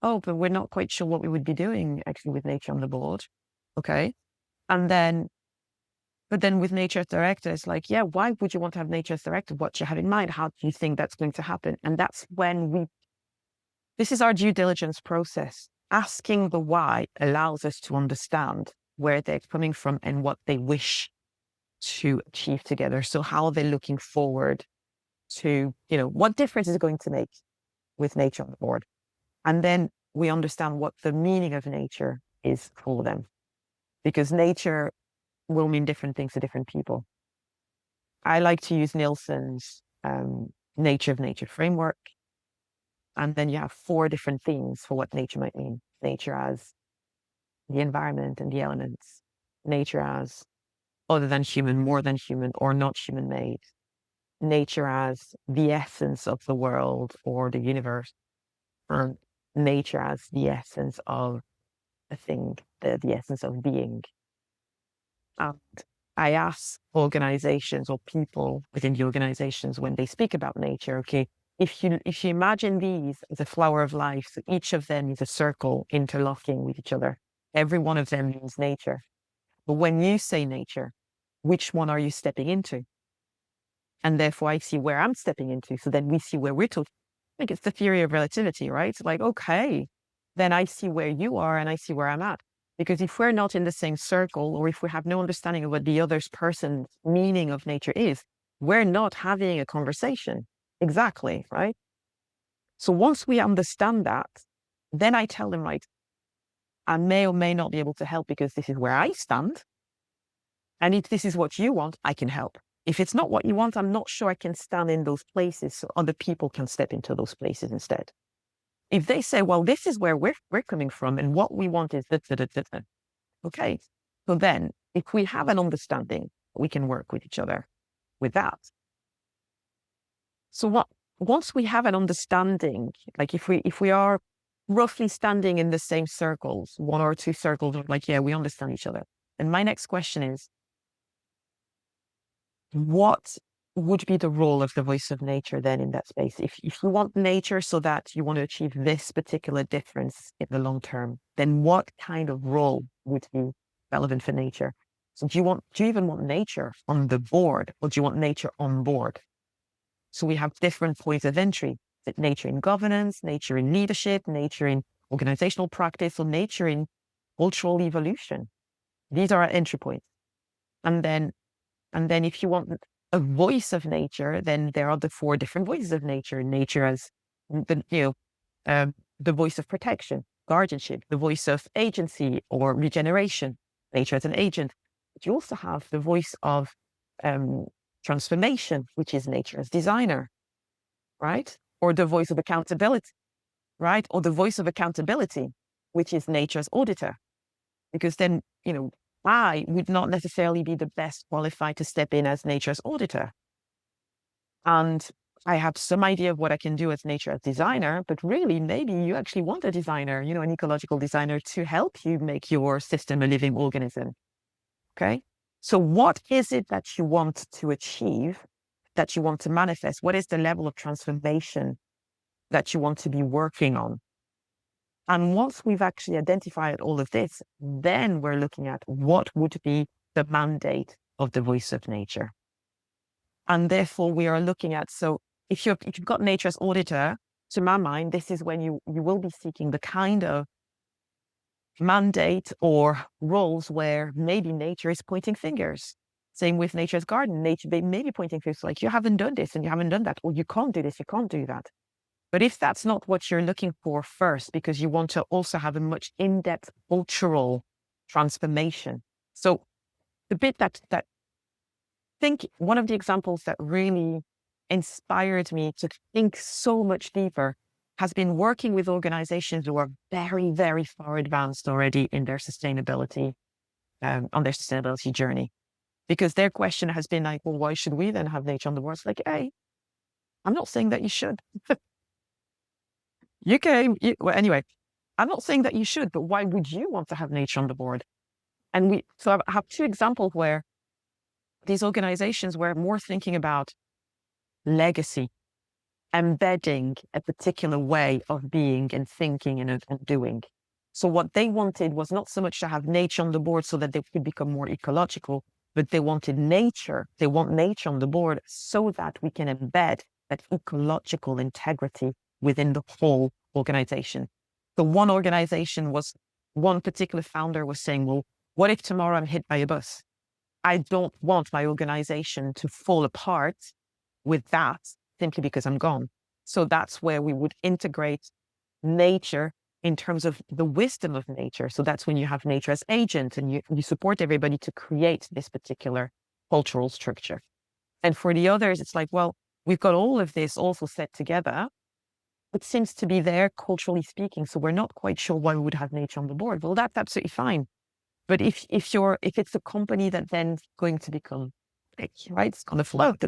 oh, but we're not quite sure what we would be doing actually with nature on the board. Okay. And then, but then with nature as director, it's like, yeah, why would you want to have nature as director? What do you have in mind? How do you think that's going to happen? And that's when this is our due diligence process. Asking the why allows us to understand where they're coming from and what they wish to achieve together. So how they're looking forward to, what difference is it going to make with nature on the board? And then we understand what the meaning of nature is for them, because nature will mean different things to different people. I like to use Nielsen's nature of nature framework. And then you have 4 different themes for what nature might mean. Nature as the environment and the elements. Nature as other than human, more than human, or not human made. Nature as the essence of the world or the universe. And nature as the essence of a thing, the essence of being. And I ask organizations or people within the organizations when they speak about nature, okay, if you imagine these as a flower of life, so each of them is a circle interlocking with each other. Every one of them means nature. But when you say nature, which one are you stepping into? And therefore I see where I'm stepping into. So then we see where we're talking. I think it's the theory of relativity, right? It's like, okay, then I see where you are and I see where I'm at. Because if we're not in the same circle, or if we have no understanding of what the other person's meaning of nature is, we're not having a conversation. Exactly, right? So once we understand that, then I tell them, right, I may or may not be able to help because this is where I stand. And if this is what you want, I can help. If it's not what you want, I'm not sure I can stand in those places so other people can step into those places instead. If they say, well, this is where we're coming from and what we want is that, okay. So then if we have an understanding, we can work with each other with that. So once we have an understanding, like if we are roughly standing in the same circles, 1 or 2 circles, like, yeah, we understand each other. And my next question is, what would be the role of the voice of nature then in that space? If you want nature so that you want to achieve this particular difference in the long term, then what kind of role would be relevant for nature? So do you even want nature on the board, or do you want nature on board? So we have different points of entry: nature in governance, nature in leadership, nature in organizational practice, or nature in cultural evolution. These are our entry points. And then if you want a voice of nature, then there are the 4 different voices of nature. Nature as the voice of protection, guardianship, the voice of agency or regeneration, nature as an agent. But you also have the voice of transformation, which is nature as designer, right? Or the voice of accountability, right? Or the voice of accountability, which is nature as auditor. Because then, I would not necessarily be the best qualified to step in as nature's auditor. And I have some idea of what I can do as nature as designer, but really maybe you actually want a designer, an ecological designer to help you make your system a living organism. Okay. So what is it that you want to achieve, that you want to manifest? What is the level of transformation that you want to be working on? And once we've actually identified all of this, then we're looking at what would be the mandate of the voice of nature. And therefore we are looking at, so if you've got nature as auditor, to my mind, this is when you will be seeking the kind of mandate or roles where maybe nature is pointing fingers. Same with nature's garden, nature maybe pointing fingers like you haven't done this and you haven't done that, or you can't do this, you can't do that. But if that's not what you're looking for first, because you want to also have a much in-depth cultural transformation. So the bit that I think one of the examples that really inspired me to think so much deeper has been working with organizations who are very, very far advanced already in their sustainability, on their sustainability journey. Because their question has been like, well, why should we then have nature on the board? It's like, hey, I'm not saying that you should. Well, anyway, I'm not saying that you should, but why would you want to have nature on the board? And so I have two examples where these organizations were more thinking about legacy, embedding a particular way of being and thinking and doing. So what they wanted was not so much to have nature on the board so that they could become more ecological, but they want nature on the board so that we can embed that ecological integrity within the whole organization. The one particular founder was saying, well, what if tomorrow I'm hit by a bus? I don't want my organization to fall apart with that simply because I'm gone. So that's where we would integrate nature in terms of the wisdom of nature. So that's when you have nature as agent and you support everybody to create this particular cultural structure. And for the others, it's like, well, we've got all of this also set together. It seems to be there culturally speaking. So we're not quite sure why we would have nature on the board. Well, that's absolutely fine. But if it's a company that then going to become big, right? It's going to float,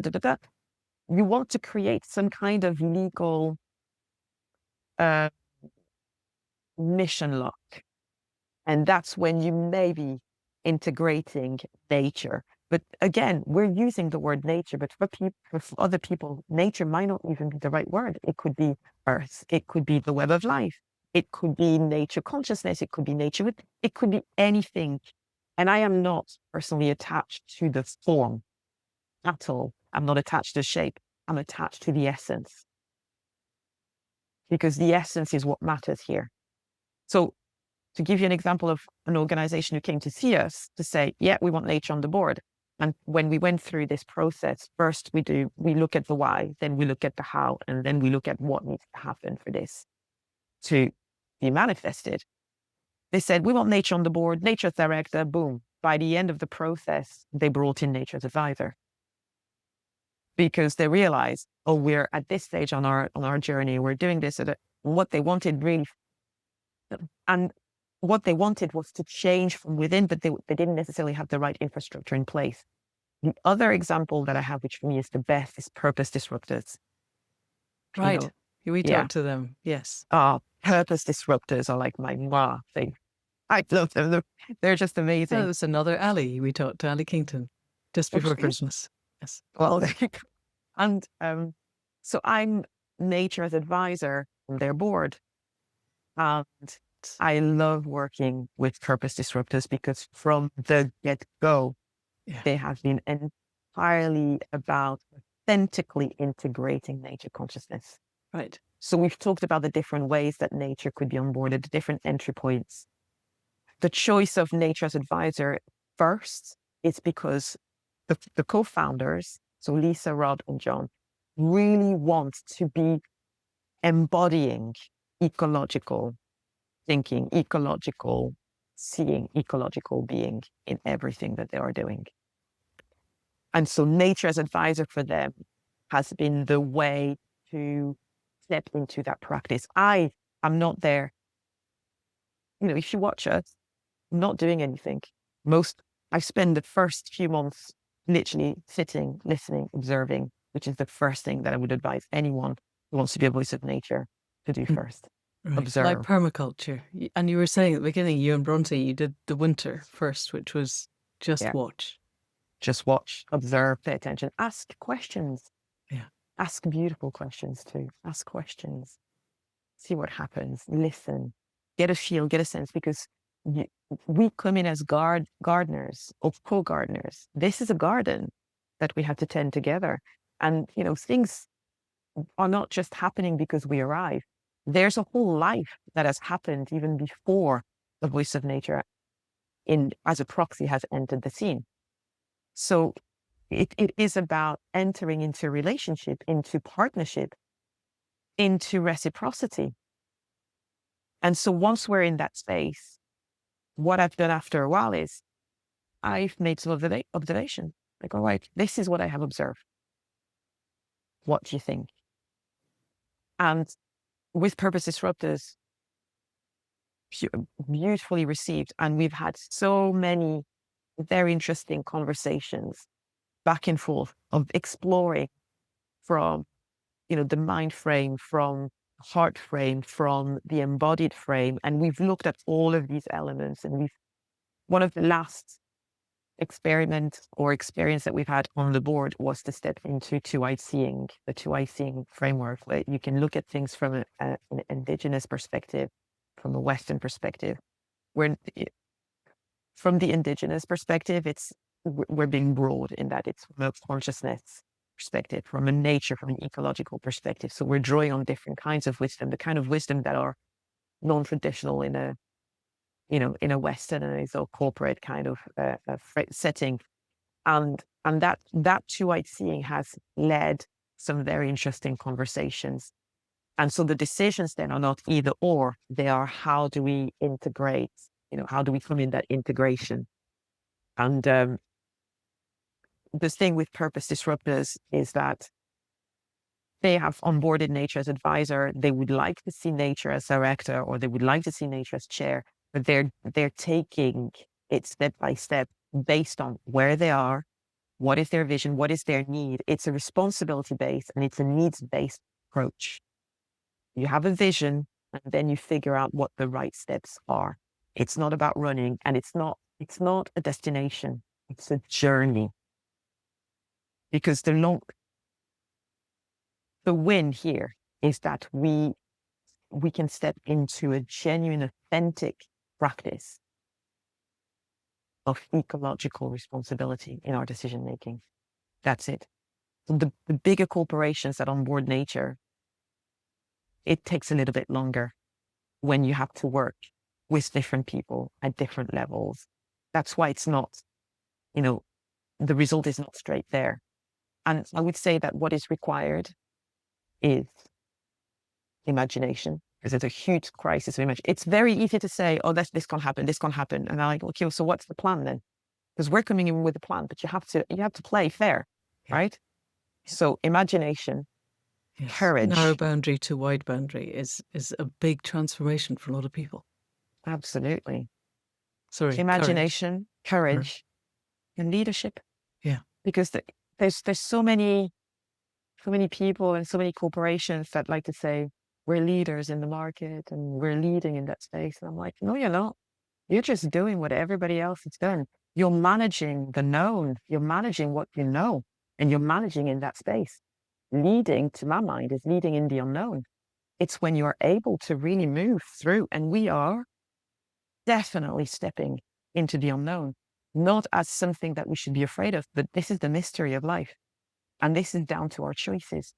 you want to create some kind of legal mission lock. And that's when you may be integrating nature. But again, we're using the word nature, but for other people, nature might not even be the right word. It could be earth. It could be the web of life. It could be nature consciousness. It could be nature. It could be anything. And I am not personally attached to the form at all. I'm not attached to shape. I'm attached to the essence. Because the essence is what matters here. So to give you an example of an organization who came to see us to say, yeah, we want nature on the board. And when we went through this process, first we look at the why, then we look at the how, and then we look at what needs to happen for this to be manifested. They said, we want nature on the board, nature's director, boom. By the end of the process, they brought in nature's advisor. Because they realized, oh, we're at this stage on our journey, we're doing this. What they wanted really, and what they wanted was to change from within, but they didn't necessarily have the right infrastructure in place. The other example that I have, which for me is the best, is purpose disruptors. Right. We talked to them. Yes. Purpose disruptors are like my thing. I love them. They're just amazing. That was another Ali. We talked to Ali Kington just before Christmas. Yes. Well, and so I'm nature's advisor on their board. And I love working with purpose disruptors because from the get-go, they have been entirely about authentically integrating nature consciousness. Right. So we've talked about the different ways that nature could be onboarded, the different entry points. The choice of nature's advisor first is because the co-founders, so Lisa, Rod, and John, really want to be embodying ecological thinking, ecological seeing, ecological being in everything that they are doing. And so nature as advisor for them has been the way to step into that practice. I am not there. If you watch us, I'm not doing anything. I spend the first few months literally sitting, listening, observing. which is the first thing that I would advise anyone who wants to be a voice of nature to do first. Right. Observe. Like permaculture. And you were saying at the beginning, you and Bronte, you did the winter first, which was just watch. Just watch, observe, pay attention, ask questions. Yeah. Ask beautiful questions too. Ask questions. See what happens. Listen. Get a feel, get a sense, because we come in as gardeners or co-gardeners. This is a garden that we have to tend together. And, things are not just happening because we arrive. There's a whole life that has happened even before the voice of nature as a proxy has entered the scene. So it is about entering into relationship, into partnership, into reciprocity. And so once we're in that space, what I've done after a while is I've made some observation. Like, all right, this is what I have observed. What do you think? And with Purpose Disruptors, beautifully received. And we've had so many very interesting conversations back and forth of exploring from, the mind frame, from heart frame, from the embodied frame. And we've looked at all of these elements. And one of the last experiment or experience that we've had on the board was to step into two-eyed seeing, the two-eyed seeing framework, where you can look at things from an indigenous perspective, from a Western perspective. From the indigenous perspective, we're being broad in that it's from a consciousness perspective, from a nature, from an ecological perspective. So we're drawing on different kinds of wisdom, the kind of wisdom that are non-traditional in a westernized or corporate kind of setting. And that two-eyed seeing has led some very interesting conversations. And so the decisions then are not either or, they are how do we integrate, how do we come in that integration? And the thing with Purpose Disruptors is that they have onboarded nature as advisor. They would like to see nature as director, or they would like to see nature as chair, but they're taking it step by step based on where they are, what is their vision, what is their need. It's a responsibility-based and it's a needs-based approach. You have a vision and then you figure out what the right steps are. It's not about running, and it's not a destination. It's a journey. Because the win here is that we can step into a genuine, authentic practice of ecological responsibility in our decision making. That's it. So the bigger corporations that onboard nature, it takes a little bit longer when you have to work with different people at different levels. That's why it's not, the result is not straight there. And I would say that what is required is imagination, because there's a huge crisis of imagination. It's very easy to say, oh, this can't happen, this can't happen. And I'm like, okay, so what's the plan then? Because we're coming in with a plan, but you have to play fair, right? So imagination, courage. Narrow boundary to wide boundary is a big transformation for a lot of people. Absolutely. Sorry. Imagination, courage, and leadership. Yeah. Because there's so many people and so many corporations that like to say we're leaders in the market and we're leading in that space. And I'm like, no, you're not. You're just doing what everybody else has done. You're managing the known. You're managing what you know, and you're managing in that space. Leading, to my mind, is leading in the unknown. It's when you're able to really move through, and we are definitely stepping into the unknown, not as something that we should be afraid of, but this is the mystery of life. And this is down to our choices.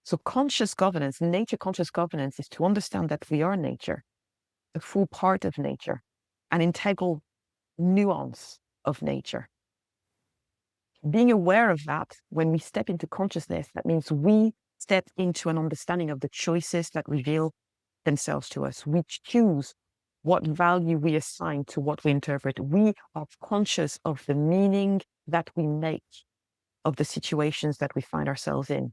So conscious governance, nature conscious governance, is to understand that we are nature, a full part of nature, an integral nuance of nature. Being aware of that, when we step into consciousness, that means we step into an understanding of the choices that reveal themselves to us. We choose what value we assign to what we interpret. We are conscious of the meaning that we make of the situations that we find ourselves in.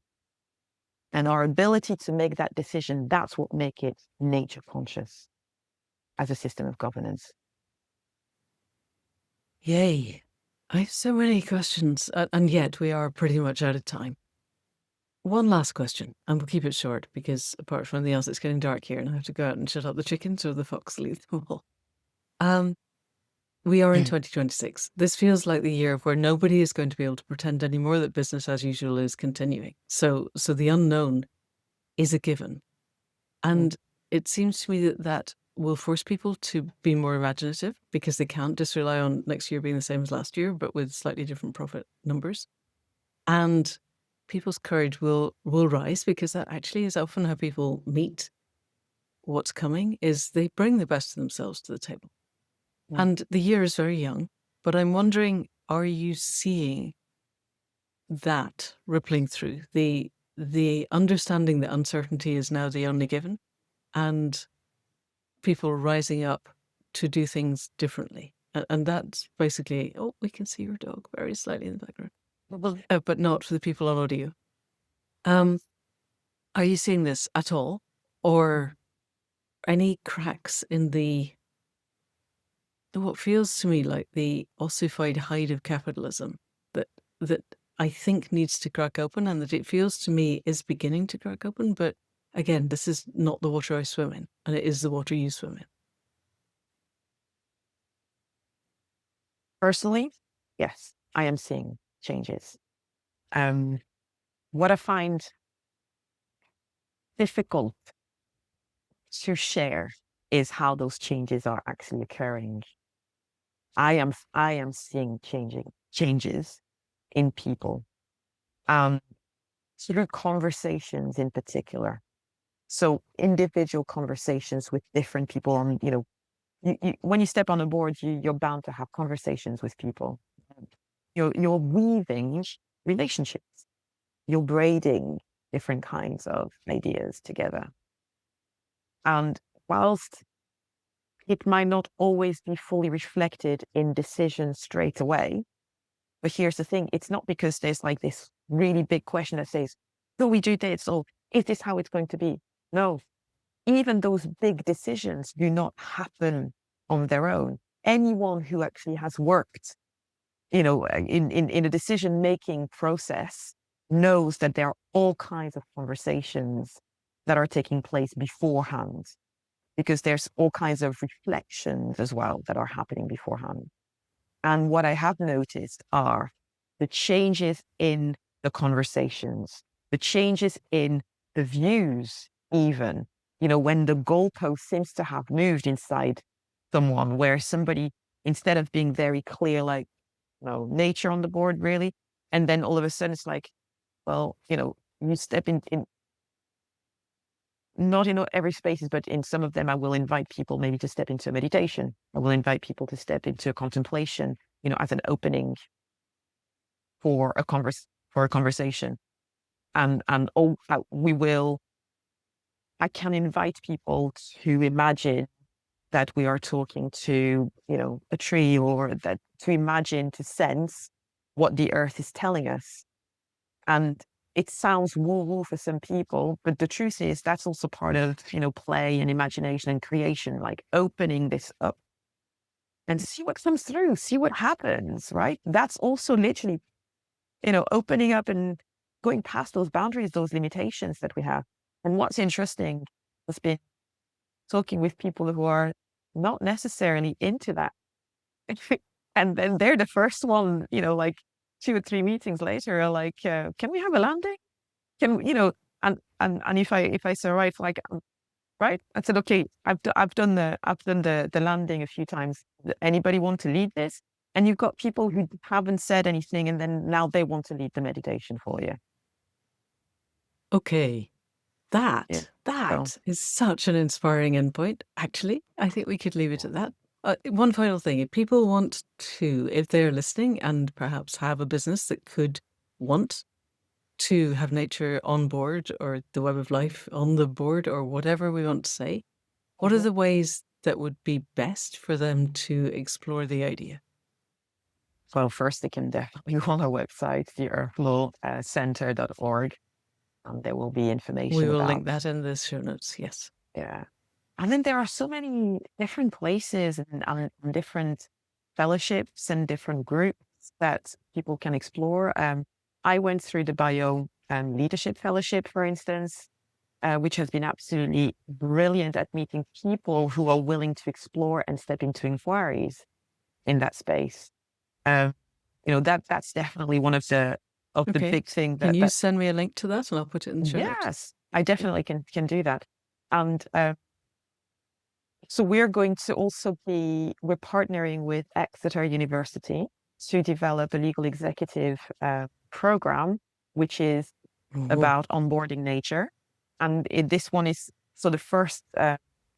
And our ability to make that decision, that's what makes it nature conscious as a system of governance. Yay. I have so many questions, and yet we are pretty much out of time. One last question, and we'll keep it short because apart from anything else, it's getting dark here and I have to go out and shut up the chickens or the fox leave them all. We are in 2026. This feels like the year where nobody is going to be able to pretend anymore that business as usual is continuing. So the unknown is a given. And it seems to me that will force people to be more imaginative because they can't just rely on next year being the same as last year, but with slightly different profit numbers. And people's courage will rise because that actually is often how people meet what's coming, is they bring the best of themselves to the table. And the year is very young, but I'm wondering, are you seeing that rippling through the understanding that uncertainty is now the only given and people rising up to do things differently? And that's basically, oh, we can see your dog very slightly in the background, but not for the people on audio. Are you seeing this at all, or any cracks in what feels to me like the ossified hide of capitalism that I think needs to crack open, and that it feels to me is beginning to crack open? But again, this is not the water I swim in, and it is the water you swim in. Personally, yes, I am seeing changes. What I find difficult to share is how those changes are actually occurring. I am seeing changes in people, through conversations in particular. So individual conversations with different people on, when you step on a board, you're bound to have conversations with people. You're weaving relationships. You're braiding different kinds of ideas together. And whilst it might not always be fully reflected in decisions straight away, but here's the thing, it's not because there's like this really big question that says, do we do this? Or is this how it's going to be? No, even those big decisions do not happen on their own. Anyone who actually has worked, in a decision-making process knows that there are all kinds of conversations that are taking place beforehand, because there's all kinds of reflections as well that are happening beforehand. And what I have noticed are the changes in the conversations, the changes in the views, even, when the goalpost seems to have moved inside someone, where somebody, instead of being very clear, like, nature on the board, really, and then all of a sudden it's like, well, you step in not in every spaces, but in some of them, I will invite people maybe to step into meditation. I will invite people to step into contemplation, as an opening for a conversation. And I can invite people to imagine that we are talking to, a tree, or that to imagine, to sense what the earth is telling us. And it sounds woo-woo for some people, but the truth is that's also part of, play and imagination and creation, like opening this up and see what comes through, see what happens, right? That's also literally, opening up and going past those boundaries, those limitations that we have. And what's interesting has been talking with people who are not necessarily into that. And then they're the first one, like 2 or 3 meetings later, are like, can we have a landing? Can, and if I say, right, like, right, I said, okay, I've done the landing a few times. Anybody want to lead this? And you've got people who haven't said anything, and then now they want to lead the meditation for you. Okay. That So, is such an inspiring endpoint. Actually, I think we could leave it at that. One final thing. If people want to, if they're listening and perhaps have a business that could want to have nature on board, or the web of life on the board, or whatever we want to say, what are the ways that would be best for them to explore the idea? well, first they can definitely go on our website, theearthflowcenter.org, and there will be information We will about. link that in the show notes. Yes. Yeah. And then there are so many different places and different fellowships and different groups that people can explore. I went through the bio leadership fellowship, for instance, which has been absolutely brilliant at meeting people who are willing to explore and step into inquiries in that space. That's definitely one of the big things Can you send me a link to that and I'll put it in the show notes? Yes, I definitely can do that. And so we're partnering with Exeter University to develop a legal executive program, which is about onboarding nature. And this one is, so the first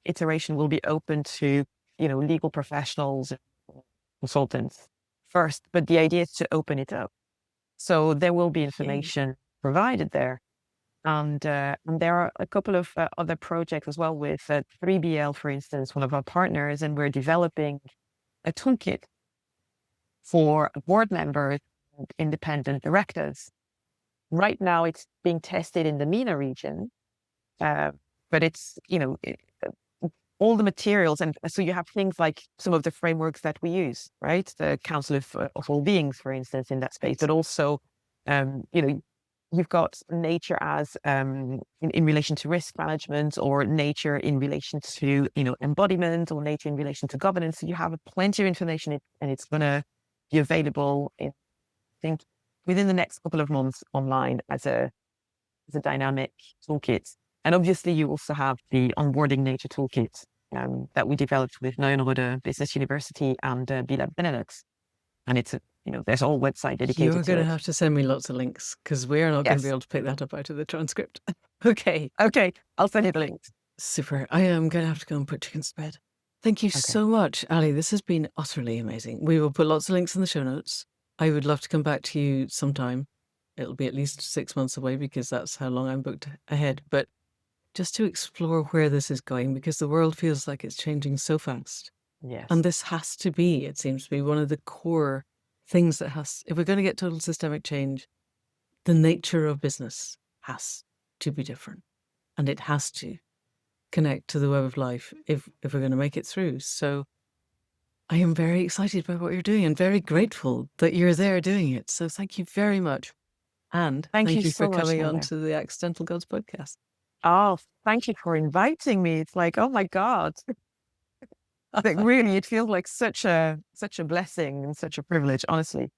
iteration will be open to, legal professionals, consultants first, but the idea is to open it up. So there will be information provided there. And there are a couple of other projects as well with 3BL, for instance, one of our partners, and we're developing a toolkit for board members and independent directors. Right now, it's being tested in the MENA region, but it's, all the materials. And so you have things like some of the frameworks that we use, right? The Council of All Beings, for instance, in that space, but also, you've got nature as in relation to risk management, or nature in relation to, embodiment, or nature in relation to governance. So you have plenty of information, and it's going to be available I think within the next couple of months online as a dynamic toolkit. And obviously you also have the onboarding nature toolkit that we developed with Neuenrode Business University and BLab Benelux. And it's there's a whole website dedicated to it. You're going to have to send me lots of links, because we're not going to be able to pick that up out of the transcript. Okay, I'll send you the links. Super. I am going to have to go and put chickens to bed. Thank you so much, Ali. This has been utterly amazing. We will put lots of links in the show notes. I would love to come back to you sometime. It'll be at least 6 months away, because that's how long I'm booked ahead. But just to explore where this is going, because the world feels like it's changing so fast. Yes. And this has to be, it seems to be, one of the core things that if we're going to get total systemic change, the nature of business has to be different. And it has to connect to the web of life if we're going to make it through. So I am very excited by what you're doing, and very grateful that you're there doing it. So thank you very much. And thank you so for much, coming Linda. on to the Accidental Gods podcast. Oh, thank you for inviting me. It's like, oh my God. I think really it feels like such a blessing and such a privilege, honestly.